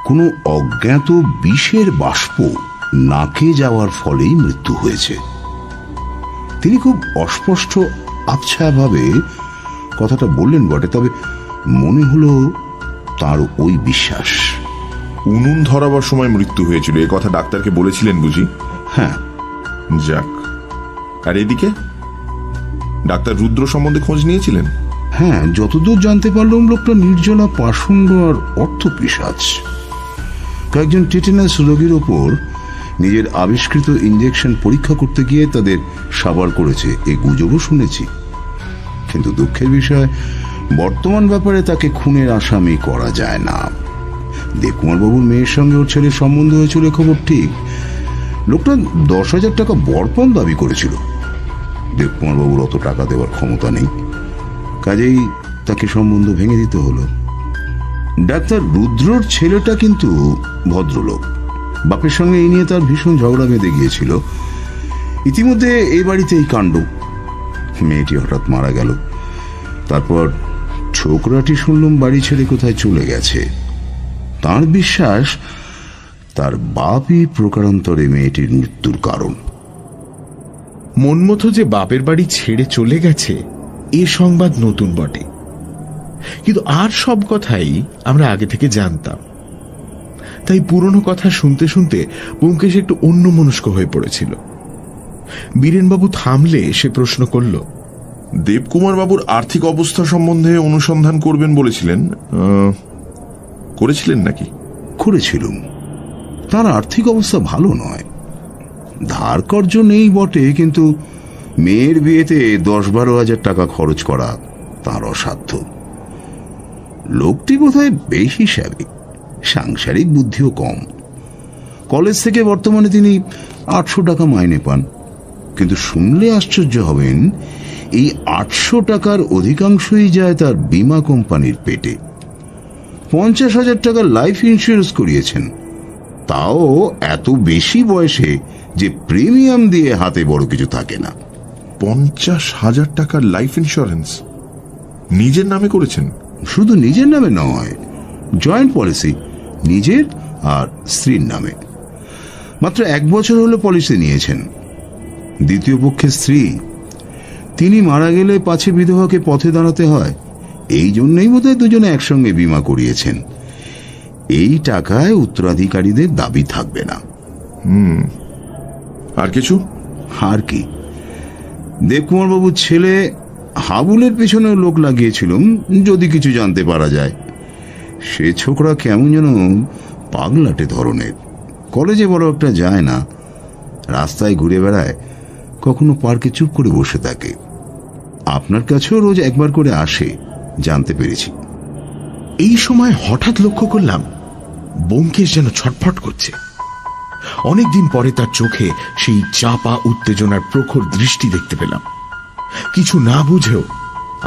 কোনো অজ্ঞাত বিষের বাষ্প নাকে যাওয়ার ফলেই মৃত্যু হয়েছে। তিনি খুব অস্পষ্ট আবছাভাবে কথাটা বললেন বটে, তবে মনে হলো তার ওই বিশ্বাস। উনুন ধরাবার সময় মৃত্যু হয়েছিল, এ কথা ডাক্তারকে বলেছিলেন বুঝি? হ্যাঁ। যাক, আর এদিকে ডাক্তার রুদ্র সম্বন্ধে খোঁজ নিয়েছিলেন? হ্যাঁ, যতদূর জানতে পারলাম লোকটা নির্জলা পাষণ্ড আর অর্থপিশাচ। কয়েকজন টিটেনাস রোগীর ওপর নিজের আবিষ্কৃত ইঞ্জেকশন পরীক্ষা করতে গিয়ে তাদের সাবার করেছে, এই গুজবও শুনেছি। কিন্তু দুঃখের বিষয়, বর্তমান ব্যাপারে তাকে খুনের আসামি করা যায় না। দেবকুমার বাবুর মেয়ের সঙ্গে ওর ছেলের সম্বন্ধ হয়েছিল খবর ঠিক। লোকটা 10,000 টাকা বরপণ দাবি করেছিল। দেবকুমার বাবুর অত টাকা দেওয়ার ক্ষমতা নেই, কাজেই তাকে সম্বন্ধ ভেঙে দিতে হলো। ডাক্তার রুদ্রর ছেলেটা কিন্তু ভদ্রলোক। বাপের সঙ্গে এই নিয়ে তার ভীষণ ঝগড়া বেঁধে গিয়েছিল। ইতিমধ্যে এই বাড়িতে এই কাণ্ড। মেয়েটি হঠাৎ মারা গেল। তারপর ছোকরাটি শুনলাম বাড়ি ছেড়ে কোথায় চলে গেছে। তার বিশ্বাস তার বাপই প্রকারান্তরে মেয়েটির মৃত্যুর কারণ। মনমতো যে বাপের বাড়ি ছেড়ে চলে গেছে এ সংবাদ নতুন বটে, কিন্তু আর সব কথাই আমরা আগে থেকে জানতাম। তাই পুরনো কথা শুনতে শুনতে ব্যোমকেশ একটু অন্যমনস্ক হয়ে পড়েছিল। বীরেনবাবু থামলে সে প্রশ্ন করল, দেবকুমার বাবুর আর্থিক অবস্থা সম্বন্ধে অনুসন্ধান করবেন বলেছিলেন, করেছিলেন নাকি? করেছিলুম। তার আর্থিক অবস্থা ভালো নয়। ধার কর্জ নেই বটে, কিন্তু মেয়ের বিয়েতে 10-12 হাজার টাকা খরচ করা তার অসাধ্য। লোকটি বোধহয় বেহিসাবি, সাংসারিক বুদ্ধিও কম। কলেজ থেকে বর্তমানে তিনি 800 টাকা মাইনে পান। কিন্তু শুনলে আশ্চর্য হবেন, এই 800 টাকার অধিকাংশই যায় তার বীমা কোম্পানির পেটে। 50,000 টাকার লাইফ ইন্স্যুরেন্স করিয়েছেন। তাও এত বেশি বয়সে যে প্রিমিয়াম দিয়ে হাতে বড় কিছু থাকে না। 50,000 টাকার লাইফ ইন্স্যুরেন্স নিজের নামে করেছেন? শুধু নিজের নামে নয়, জয়েন্ট পলিসি, নিজের আর স্ত্রীর নামে। মাত্র 1 বছর হলো পলিসি নিয়েছেন। দ্বিতীয় পক্ষের স্ত্রী, তিনি মারা গেলে পাছে বিধবাকে পথে দাঁড়াতে হয়, এই জন্যই বোধহয় দুজনে একসঙ্গে বীমা করিয়েছেন। এই টাকায় উত্তরাধিকারীদের দাবি থাকবে না। আর কিছু? আর কি, দেবকুমার বাবুর ছেলে হাবুলের পেছনেও লোক লাগিয়েছিলাম যদি কিছু জানতে পারা যায়। সে ছোকরা কেমন যেন পাগলাটে ধরনের, কলেজে বড় একটা যায় না, রাস্তায় ঘুরে বেড়ায়, কখনো পার্কে চুপ করে বসে থাকে। আপনার কাছেও রোজ একবার করে আসে, জানতে পেরেছি। এই সময় হঠাৎ লক্ষ্য করলাম ব্যোমকেশ যেন ছটফট করছে। অনেকদিন পরে তার চোখে সেই চাপা উত্তেজনার প্রখর দৃষ্টি দেখতে পেলাম। কিছু না বুঝেও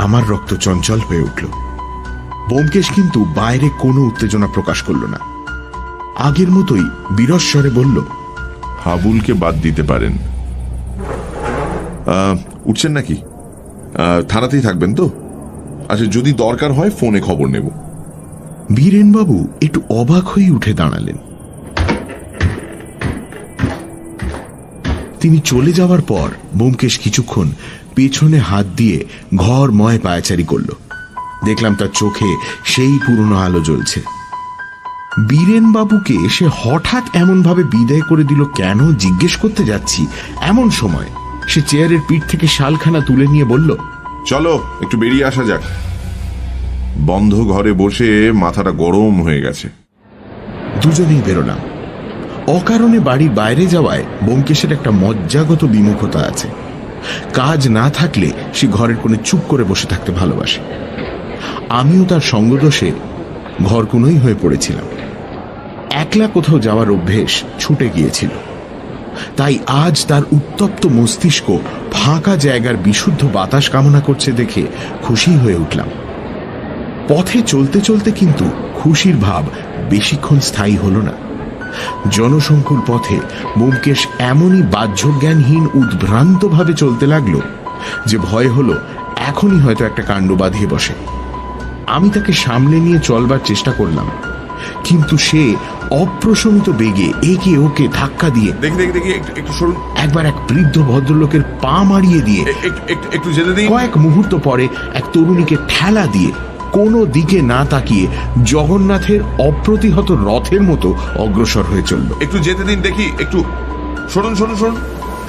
আমার রক্ত চঞ্চল হয়ে উঠল। ব্যোমকেশ কিন্তু বাইরে কোনো উত্তেজনা প্রকাশ করল না। আগের মতোই বিরস্বরে বলল, হাবুলকে বাদ দিতে পারেন। উঠছেন নাকি? থানাতেই থাকবেন তো? আচ্ছা, যদি দরকার হয় ফোনে খবর নেব। বীরেনবাবু একটু অবাক হয়ে উঠে দাঁড়ালেন। তিনি চলে যাওয়ার পর ব্যোমকেশ কিছুক্ষণ পেছনে হাত দিয়ে ঘরময় পায়চারি করল। দেখলাম তার চোখে সেই পুরনো আলো জ্বলছে। বীরেনবাবুকে সে হঠাৎ এমন ভাবে বিদায় করে দিল কেন জিজ্ঞেস করতে যাচ্ছি, এমন সময় সে চেয়ারের পিঠ থেকে শালখানা তুলে নিয়ে বলল, চলো একটু বেরিয়ে আসা যাক। বন্ধ ঘরে বসে মাথাটা গরম হয়ে গেছে। দুজনেই বেরোলাম। অকারণে বাড়ির বাইরে যাওয়ায় ব্যোমকেশের একটা মজ্জাগত বিমুখতা আছে। কাজ না থাকলে সে ঘরের কোণে চুপ করে বসে থাকতে ভালোবাসে। আমিও তার সঙ্গদোষে ঘরকুনোই হয়ে পড়েছিলাম। একলা কোথাও যাওয়ার অভ্যেস ছুটে গিয়েছিল। তাই আজ তার উত্তপ্ত মস্তিষ্ক ফাঁকা জায়গার বিশুদ্ধ বাতাস কামনা করছে দেখে খুশি হয়ে উঠলাম। পথে চলতে চলতে কিন্তু খুশির ভাব বেশিক্ষণ স্থায়ী হল না। জনসংকুল পথে ব্যোমকেশ এমনই বাহ্যজ্ঞানহীন উদ্ভ্রান্ত ভাবে চলতে লাগলো যে ভয় হলো এখনই হয়তো একটা কাণ্ড বাঁধিয়ে বসে। আমি তাকে সামনে নিয়ে চলবার চেষ্টা করলাম, কিন্তু সে অপ্রশমিত বেগে একে ওকে ধাক্কা দিয়ে দেখি একটু সরুন। একবার এক বৃদ্ধ ভদ্রলোকের পা মারিয়ে দিয়ে একটু যেতে দিন। কয়েক মুহূর্ত পরে এক তরুণীকে ঠেলা দিয়ে কোনো দিকে না তাকিয়ে জগন্নাথের অপ্রতিহত রথের মতো অগ্রসর হয়ে চলল। একটু যেতে দিন দেখি, একটু সরুন।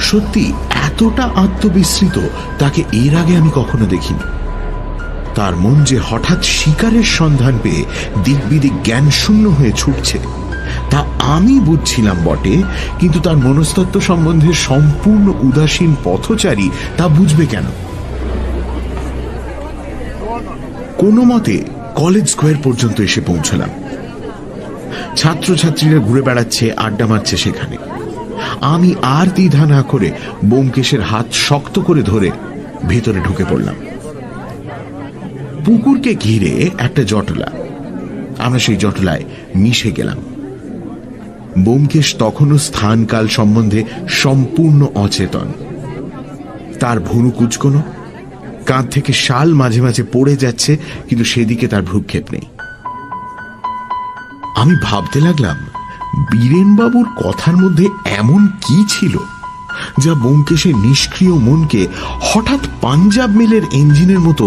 সত্যি এতটা আত্মবিস্মৃত তাকে এর আগে আমি কখনো দেখিনি। তার মন যে হঠাৎ শিকারের সন্ধান পেয়ে দিক বিদিক জ্ঞান শূন্য হয়ে ছুটছে তা আমি বুঝছিলাম বটে, কিন্তু তার মনস্তত্ত্ব সম্বন্ধে সম্পূর্ণ উদাসীন পথচারী তা বুঝবে কেন? কোনো মতে কলেজ স্কোয়ার পর্যন্ত এসে পৌঁছলাম। ছাত্রছাত্রীরা ঘুরে বেড়াচ্ছে, আড্ডা মারছে সেখানে। আমি আর দ্বিধা না করে ব্যোমকেশের হাত শক্ত করে ধরে ভেতরে ঢুকে পড়লাম। পুকুরকে ঘিরে একটা জটলা, আমরা সেই জটলায় মিশে গেলাম। ব্যোমকেশ তখনও স্থানকাল সম্বন্ধে সম্পূর্ণ অচেতন। তার ভুরু কুঁচকোনো, কাঁধ থেকে শাল মাঝে মাঝে পড়ে যাচ্ছে, কিন্তু সেদিকে তার ভ্রুক্ষেপ নেই। আমি ভাবতে লাগলাম বীরেনবাবুর কথার মধ্যে এমন কি ছিল যা ব্যোমকেশের নিষ্ক্রিয় মনকে হঠাৎ পাঞ্জাব মেলের ইঞ্জিনের মতো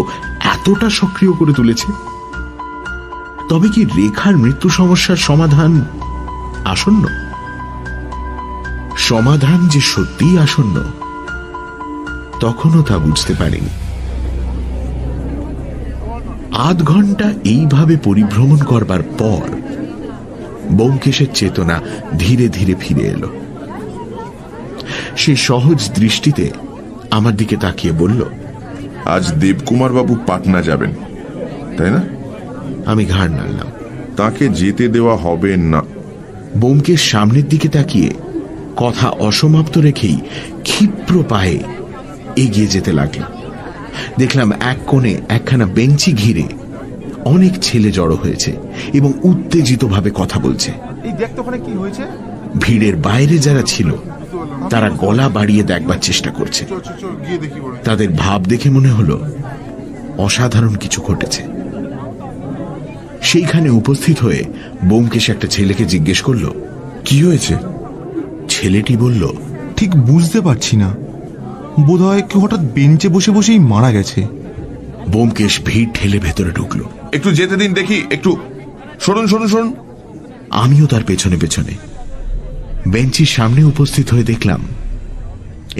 এতটা সক্রিয় করে তুলেছে। তবে কি রেখার মৃত্যু সমস্যার সমাধান আসন্ন? সমাধান যে সত্যিই আসন্ন তখনও তা বুঝতে পারিনি। আধ ঘন্টা এইভাবে পরিভ্রমণ করবার পর ব্যোমকেশের চেতনা ধীরে ধীরে ফিরে এলো। সে সহজ দৃষ্টিতে আমার দিকে তাকিয়ে বলল, আজ দেবকুমার বাবু পাটনা যাবেন, তাই না? আমি ঘাড় নাড়লাম। তাকে যেতে দেওয়া হবে না। ব্যোমকেশ সামনের দিকে তাকিয়ে কথা অসমাপ্ত রেখেই ক্ষিপ্র পায়ে এগিয়ে যেতে লাগল। দেখলাম এক কোণে একখানা বেঞ্চি ঘিরে অনেক ছেলে জড়ো হয়েছে এবং উত্তেজিতভাবে কথা বলছে। এই দেখ তো ওখানে কি হয়েছে। ভিড়ের বাইরে যারা ছিল তারা গলা বাড়িয়ে দেখবার চেষ্টা করছে। গিয়ে দেখি বলে। তাদের ভাব দেখে মনে হলো অসাধারণ কিছু ঘটেছে। সেইখানে উপস্থিত হয়ে ব্যোমকেশ একটা ছেলেকে জিজ্ঞেস করলো, কি হয়েছে? ছেলেটি বলল, ঠিক বুঝতে পারছি না, বোধহয় কেউ হঠাৎ বেঞ্চে বসে বসেই মারা গেছে। ব্যোমকেশ ভিড় ঠেলে ভেতরে ঢুকলো। একটু যেতে দিন দেখি, একটু শুনুন শুনুন শুনুন। আমিও তার পেছনে পেছনে বেঞ্চির সামনে উপস্থিত হয়ে দেখলাম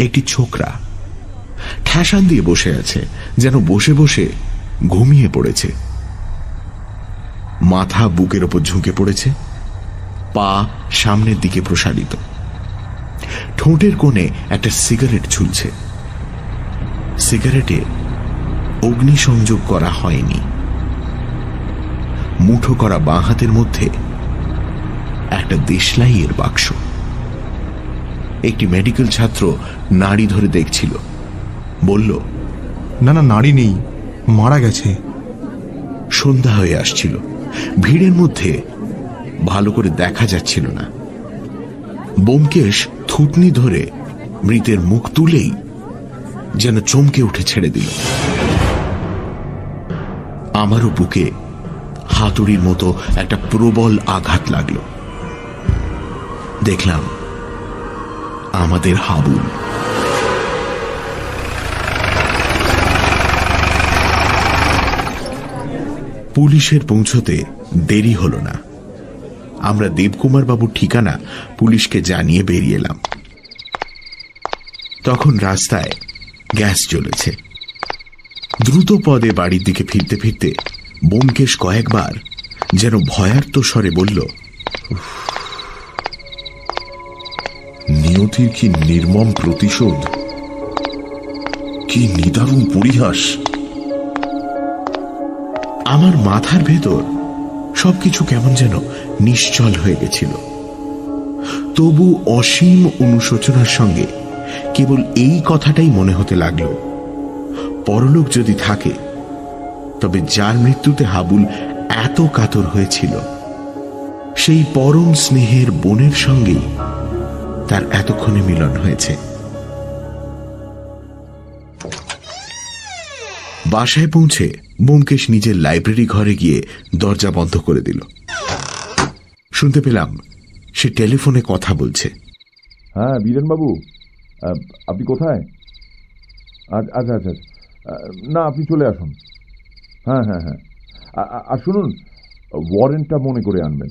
একটি ছোকরা ঠ্যাসান দিয়ে বসে আছে, যেন বসে বসে ঘুমিয়ে পড়েছে। মাথা বুকের ওপর ঝুঁকে পড়েছে, পা সামনের দিকে প্রসারিত, ঠোঁটের কোণে একটা সিগারেট ঝুলছে। সিগারেটে অগ্নিসংযোগ করা হয়নি। মুঠো করা বাঁ হাতের মধ্যে একটা দেশলাইয়ের বাক্স। একটি মেডিকেল ছাত্র নাড়ি ধরে দেখছিল, বলল, না না, নাড়ি নেই, মারা গেছে। সন্ধ্যা হয়ে আসছিল, ভিড়ের মধ্যে ভালো করে দেখা যাচ্ছিল না। ব্যোমকেশ থুতনি ধরে মৃতের মুখ তুলেই যেন চমকে উঠে ছেড়ে দিল। আমারও বুকে হাতুড়ির মতো একটা প্রবল আঘাত লাগল। দেখলাম আমাদের হাবুল। পুলিশের পৌঁছতে দেরি হলো না। আমরা দেবকুমার বাবুর ঠিকানা পুলিশকে জানিয়ে বেরিয়ে এলাম। তখন রাস্তায় গ্যাস জ্বলেছে। দ্রুত পদে বাড়ির দিকে ফিরতে ফিরতে ব্যোমকেশ কয়েকবার যেন ভয়ার্ত স্বরে বলল, নিয়তির কি নির্মম প্রতিশোধ, কি নিদারুণ পরিহাস। আমার মাথার ভেতর সবকিছু কেমন যেন নিশ্চল হয়ে গেছিল। তবু অসীম অনুশোচনার সঙ্গে কেবল এই কথাটাই মনে হতে লাগলো, পরলোক যদি থাকে তবে যার মৃত্যুতে হাবুল এত কাতর হয়েছিল, সেই পরম স্নেহের বোনের সঙ্গেই তার এতক্ষণে মিলন হয়েছে। বাসায় পৌঁছে ব্যোমকেশ নিজের লাইব্রেরি ঘরে গিয়ে দরজা বন্ধ করে দিল। শুনতে পেলাম সে টেলিফোনে কথা বলছে। হ্যাঁ বীরেন বাবু, আপনি কোথায়? আচ্ছা আচ্ছা, না আপনি চলে আসুন। হ্যাঁ হ্যাঁ হ্যাঁ, আর শুনুন, ওয়ারেন্টটা মনে করে আনবেন।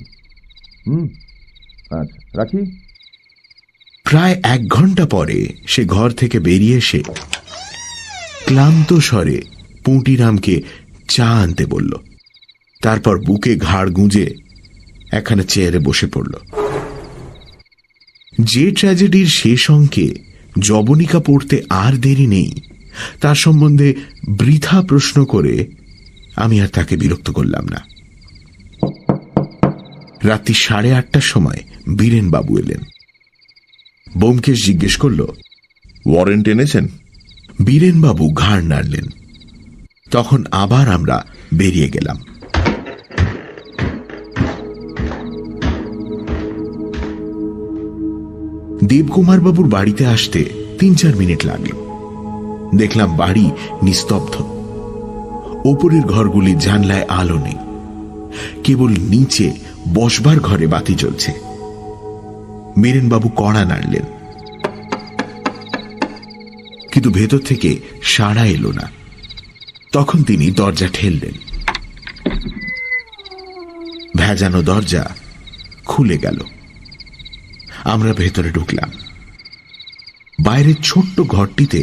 আচ্ছা রাখি। প্রায় 1 ঘন্টা পরে সে ঘর থেকে বেরিয়ে এসে ক্লান্ত স্বরে পুঁটিরামকে চা আনতে বলল। তারপর বুকে ঘাড় গুঁজে একখানা চেয়ারে বসে পড়ল। যে ট্র্যাজেডির শেষ অঙ্কে জবনিকা পড়তে আর দেরি নেই তার সম্বন্ধে বৃথা প্রশ্ন করে আমি আর তাকে বিরক্ত করলাম না। রাত্রি 8:30টার সময় বীরেন বাবু এলেন। ব্যোমকেশ জিজ্ঞেস করল, ওয়ারেন্ট এনেছেন? বীরেন বাবু ঘাড় নাড়লেন। তখন আবার আমরা বেরিয়ে গেলাম। দেবকুমার বাবুর বাড়িতে আসতে 3-4 মিনিট লাগলো। দেখলাম বাড়ি নিস্তব্ধ। ওপরের ঘরগুলির জানলায় আলো নেই, কেবল নিচে বসবার ঘরে বাতি জ্বলছে। বীরেনবাবু কড়া নাড়লেন, কিন্তু ভেতর থেকে সাড়া এলো না। তখন তিনি দরজা ঠেললেন। ভেজানো দরজা খুলে গেল। আমরা ভেতরে ঢুকলাম। বাইরের ছোট্ট ঘরটিতে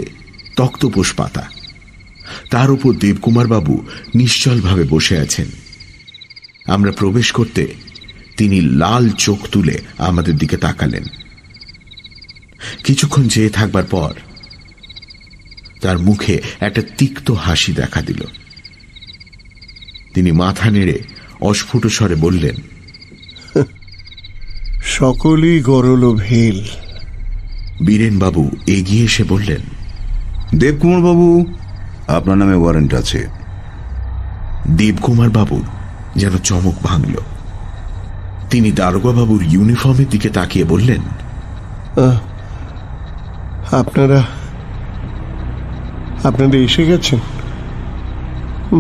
তক্তপোষ পাতা, তার উপর দেবকুমার বাবু নিশ্চলভাবে বসে আছেন। আমরা প্রবেশ করতে তিনি লাল চোখ তুলে আমাদের দিকে তাকালেন। কিছুক্ষণ চেয়ে থাকবার পর তার মুখে একটা তিক্ত হাসি দেখা দিল। তিনি মাথা নেড়ে অস্ফুট স্বরে বললেন, সকলই গরল ভেল। বীরেনবাবু এগিয়ে এসে বললেন, দেবকুমার বাবু, আপনার নামে ওয়ারেন্ট আছে। দেবকুমার বাবুর যেন চমক ভাঙল। তিনি দারোগাবাবুর ইউনিফর্মের দিকে তাকিয়ে বললেন, আপনারা এসে গেছেন,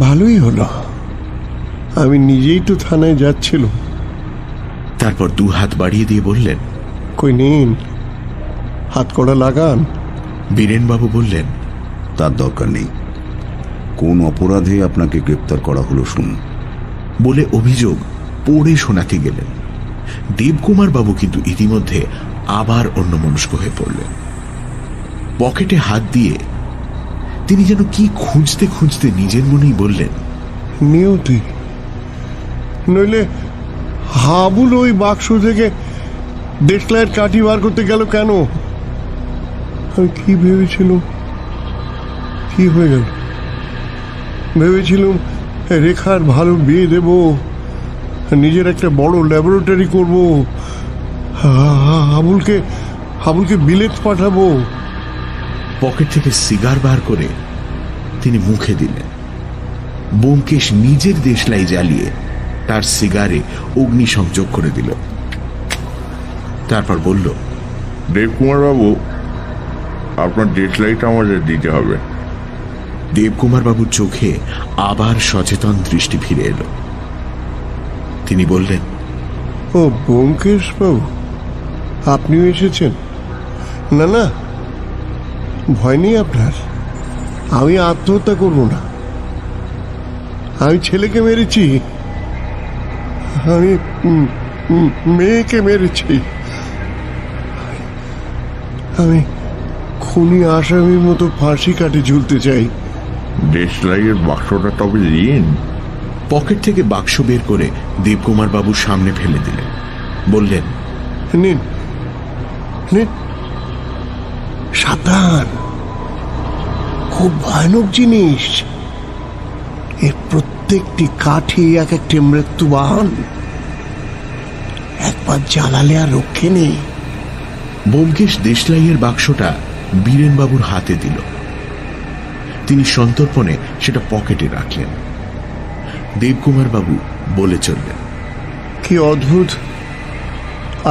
ভালোই হলো। আমি নিজেই তো থানায় যাচ্ছিলাম। তারপর দু হাত বাড়িয়ে দিয়ে বললেন, কই নিন, হাত কড়া লাগান। বীরেনবাবু বললেন, তার দরকার নেই। কোন অপরাধে আপনাকে গ্রেপ্তার করা হলো শুনুন। বলে অভিযোগ পড়ে শোনাতে গেলেন। দেবকুমার বাবু কিন্তু ইতিমধ্যে আবার অন্যমনস্ক হয়ে পড়লেন। পকেটে হাত দিয়ে তিনি যেন কি খুঁজতে খুঁজতে নিজের মনেই বললেন, নিয়তি, নইলে হাবুল ওই বাক্স থেকে দেশলাইয়ের কাঠি বার করতে গেল কেন? আমি কি ভেবেছিলাম, কি হয়ে গেল? ভেবেছিলাম রেখার ভালো বিয়ে দেব, নিজের একটা বড় ল্যাবরেটরি করব, হাবুলকে বিলেত পাঠাবো। পকেট থেকে সিগার বার করে তিনি মুখে দিলেন। ব্যোমকেশ নিজের দেশলাই জ্বালিয়ে তার সিগারে অগ্নিসংযোগ করে দিল। তারপর বলল, দেবকুমার বাবু, আপনার ডেটলাইট আমাদের দিতে হবে। দেবকুমার বাবুর চোখে আবার সচেতন দৃষ্টি ফিরে এলো। তিনি বললেন, ও ব্যোমকেশ বাবু, আপনিও এসেছেন? না না, ভয় নেই আপনার। আমি আত্মহত্যা করব না। আমি ছেলেকে মেরেছি, আমি মেয়েকে মেরেছি। আমি খুনি আসামির মতো ফাঁসি কাটে ঝুলতে চাই। দেশলাইয়ের বাক্সটা তবে দিন। পকেট থেকে বাক্স বের করে দেবকুমার বাবুর সামনে ফেলে দিলেন। বললেন, নিন নিন, সাবধান, খুব ভয়ানক জিনিস। এর প্রত্যেকটি কাঠি এক একটি মৃত্যুবাহন। একবার জ্বালালে আর রক্ষে নেই। ব্যোমকেশ দেশলাইয়ের বাক্সটা বীরেনবাবুর হাতে দিল। তিনি সন্তর্পণে সেটা পকেটে রাখলেন। দেবকুমার বাবু বলে চললেন, কি অদ্ভুত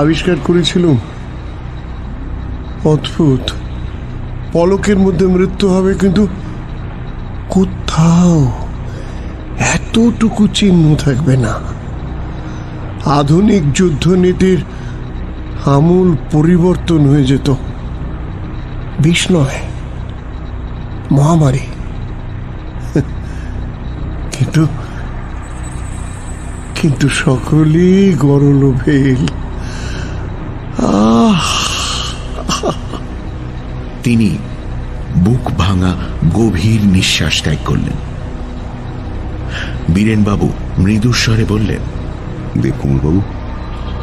আবিষ্কার করেছিলুম। অদ্ভুত। পলকের মধ্যে মৃত্যু হবে, কিন্তু কোথাও এতটুকু চিহ্ন থাকবে না। আধুনিক যুদ্ধনীতির আমূল পরিবর্তন হয়ে যেত। বিষ নয়, মহামারী। কিন্তু সকলেই গরল ভেল। তিনি বুক ভাঙা গভীর নিঃশ্বাস ত্যাগ করলেন। বীরেনবাবু মৃদুস্বরে বললেন, দেবকুমার বাবু,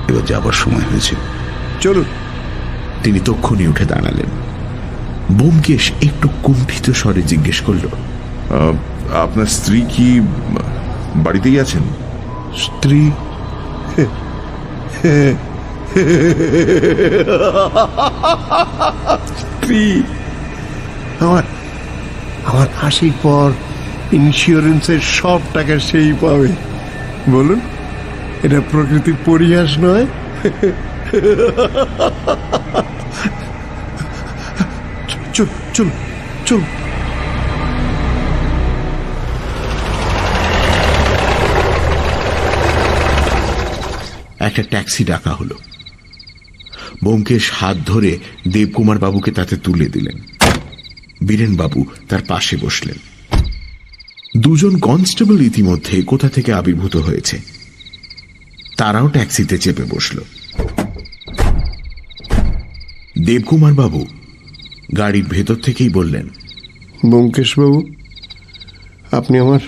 এবার যাবার সময় হয়েছে, চলুন। তিনি তক্ষুনি উঠে দাঁড়ালেন। ব্যোমকেশ একটু কুণ্ঠিত স্বরে জিজ্ঞেস করল, আপনার স্ত্রী কি বাড়িতেই আছেন? স্ত্রী? স্ত্রী? আমার ফাঁসির পর ইন্স্যুরেন্সের সব টাকা সেই পাবে। বলুন, এটা প্রকৃতির পরিহাস নয়? চল চল চল। একটা ট্যাক্সি ডাকা হলো। ব্যোমকেশ হাত ধরে দেবকুমার বাবুকে তাতে তুলে দিলেন। বীরেনবাবু তার পাশে বসলেন। দুজন কনস্টেবল ইতিমধ্যে কোথা থেকে আবির্ভূত হয়েছে। তারাও ট্যাক্সিতে চেপে বসল। দেবকুমার বাবু গাড়ির ভেতর থেকেই বললেন, ব্যোমকেশ বাবু, আপনি আমার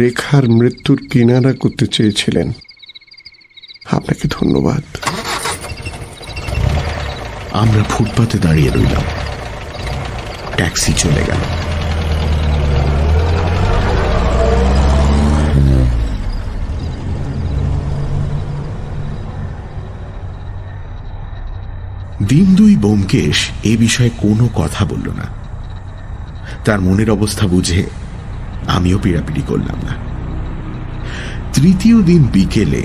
রেখার মৃত্যুর কিনারা করতে চেয়েছিলেন। আপনাকে ধন্যবাদ। আমরা ফুটপাতে দাঁড়িয়ে রইলাম। ট্যাক্সি চলে গেল। দিন দুই ব্যোমকেশ এ বিষয়ে কোনো কথা বলল না। তার মনের অবস্থা বুঝে আমিও পিড়াপিড়ি করলাম না। তৃতীয় দিন বিকেলে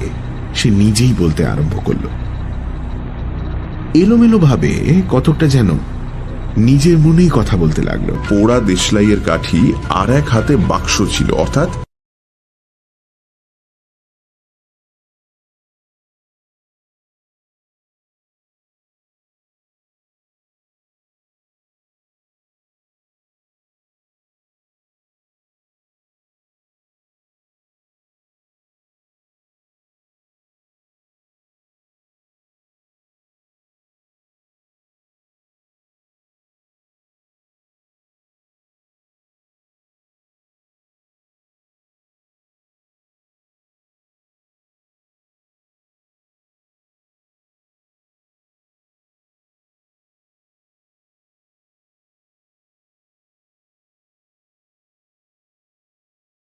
সে নিজেই বলতে আরম্ভ করল। এলোমেলো ভাবে কতকটা যেন নিজের মনেই কথা বলতে লাগলো। পোড়া দেশলাইয়ের কাঠি আর এক হাতে বাক্স ছিল, অর্থাৎ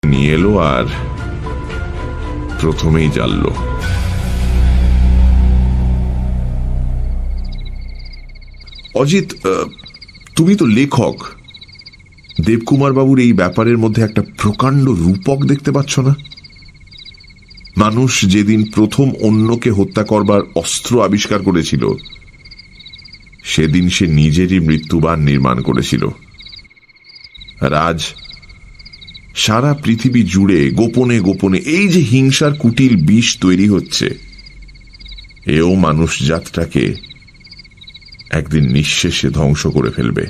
নিয়ে এলো আর প্রথমেই জ্বাললো। অজিত, তুমি তো লেখক, দেবকুমার বাবুর এই ব্যাপারের মধ্যে একটা প্রকাণ্ড রূপক দেখতে পাচ্ছ না? মানুষ যেদিন প্রথম অন্যকে হত্যা করবার অস্ত্র আবিষ্কার করেছিল, সেদিন সে নিজেরই মৃত্যুবাণ নির্মাণ করেছিল। রাজ, সারা পৃথিবী জুড়ে গোপনে গোপনে এই যে হিংসার কুটিল বিষ তৈরি হচ্ছে, এও মানুষ জাতটাকে একদিন নিঃশেষে ধ্বংস করে ফেলবে।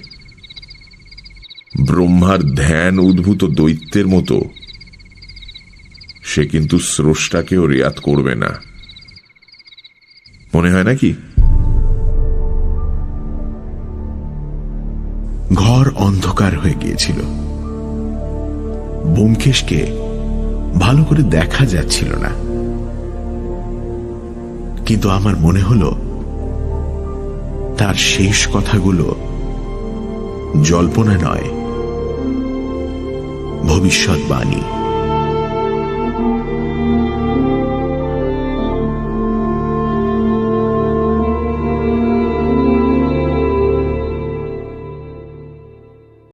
ব্রহ্মার ধ্যান উদ্ভূত দৈত্যের মতো সে কিন্তু স্রষ্টাকেও রিয়াত করবে না, মনে হয় নাকি? ঘর অন্ধকার হয়ে গিয়েছিল। ব্যোমকেশকে ভালো করে দেখা যাচ্ছিল না, কিন্তু আমার মনে হলো তার শেষ কথাগুলো জল্পনা নয়, ভবিষ্যৎবাণী।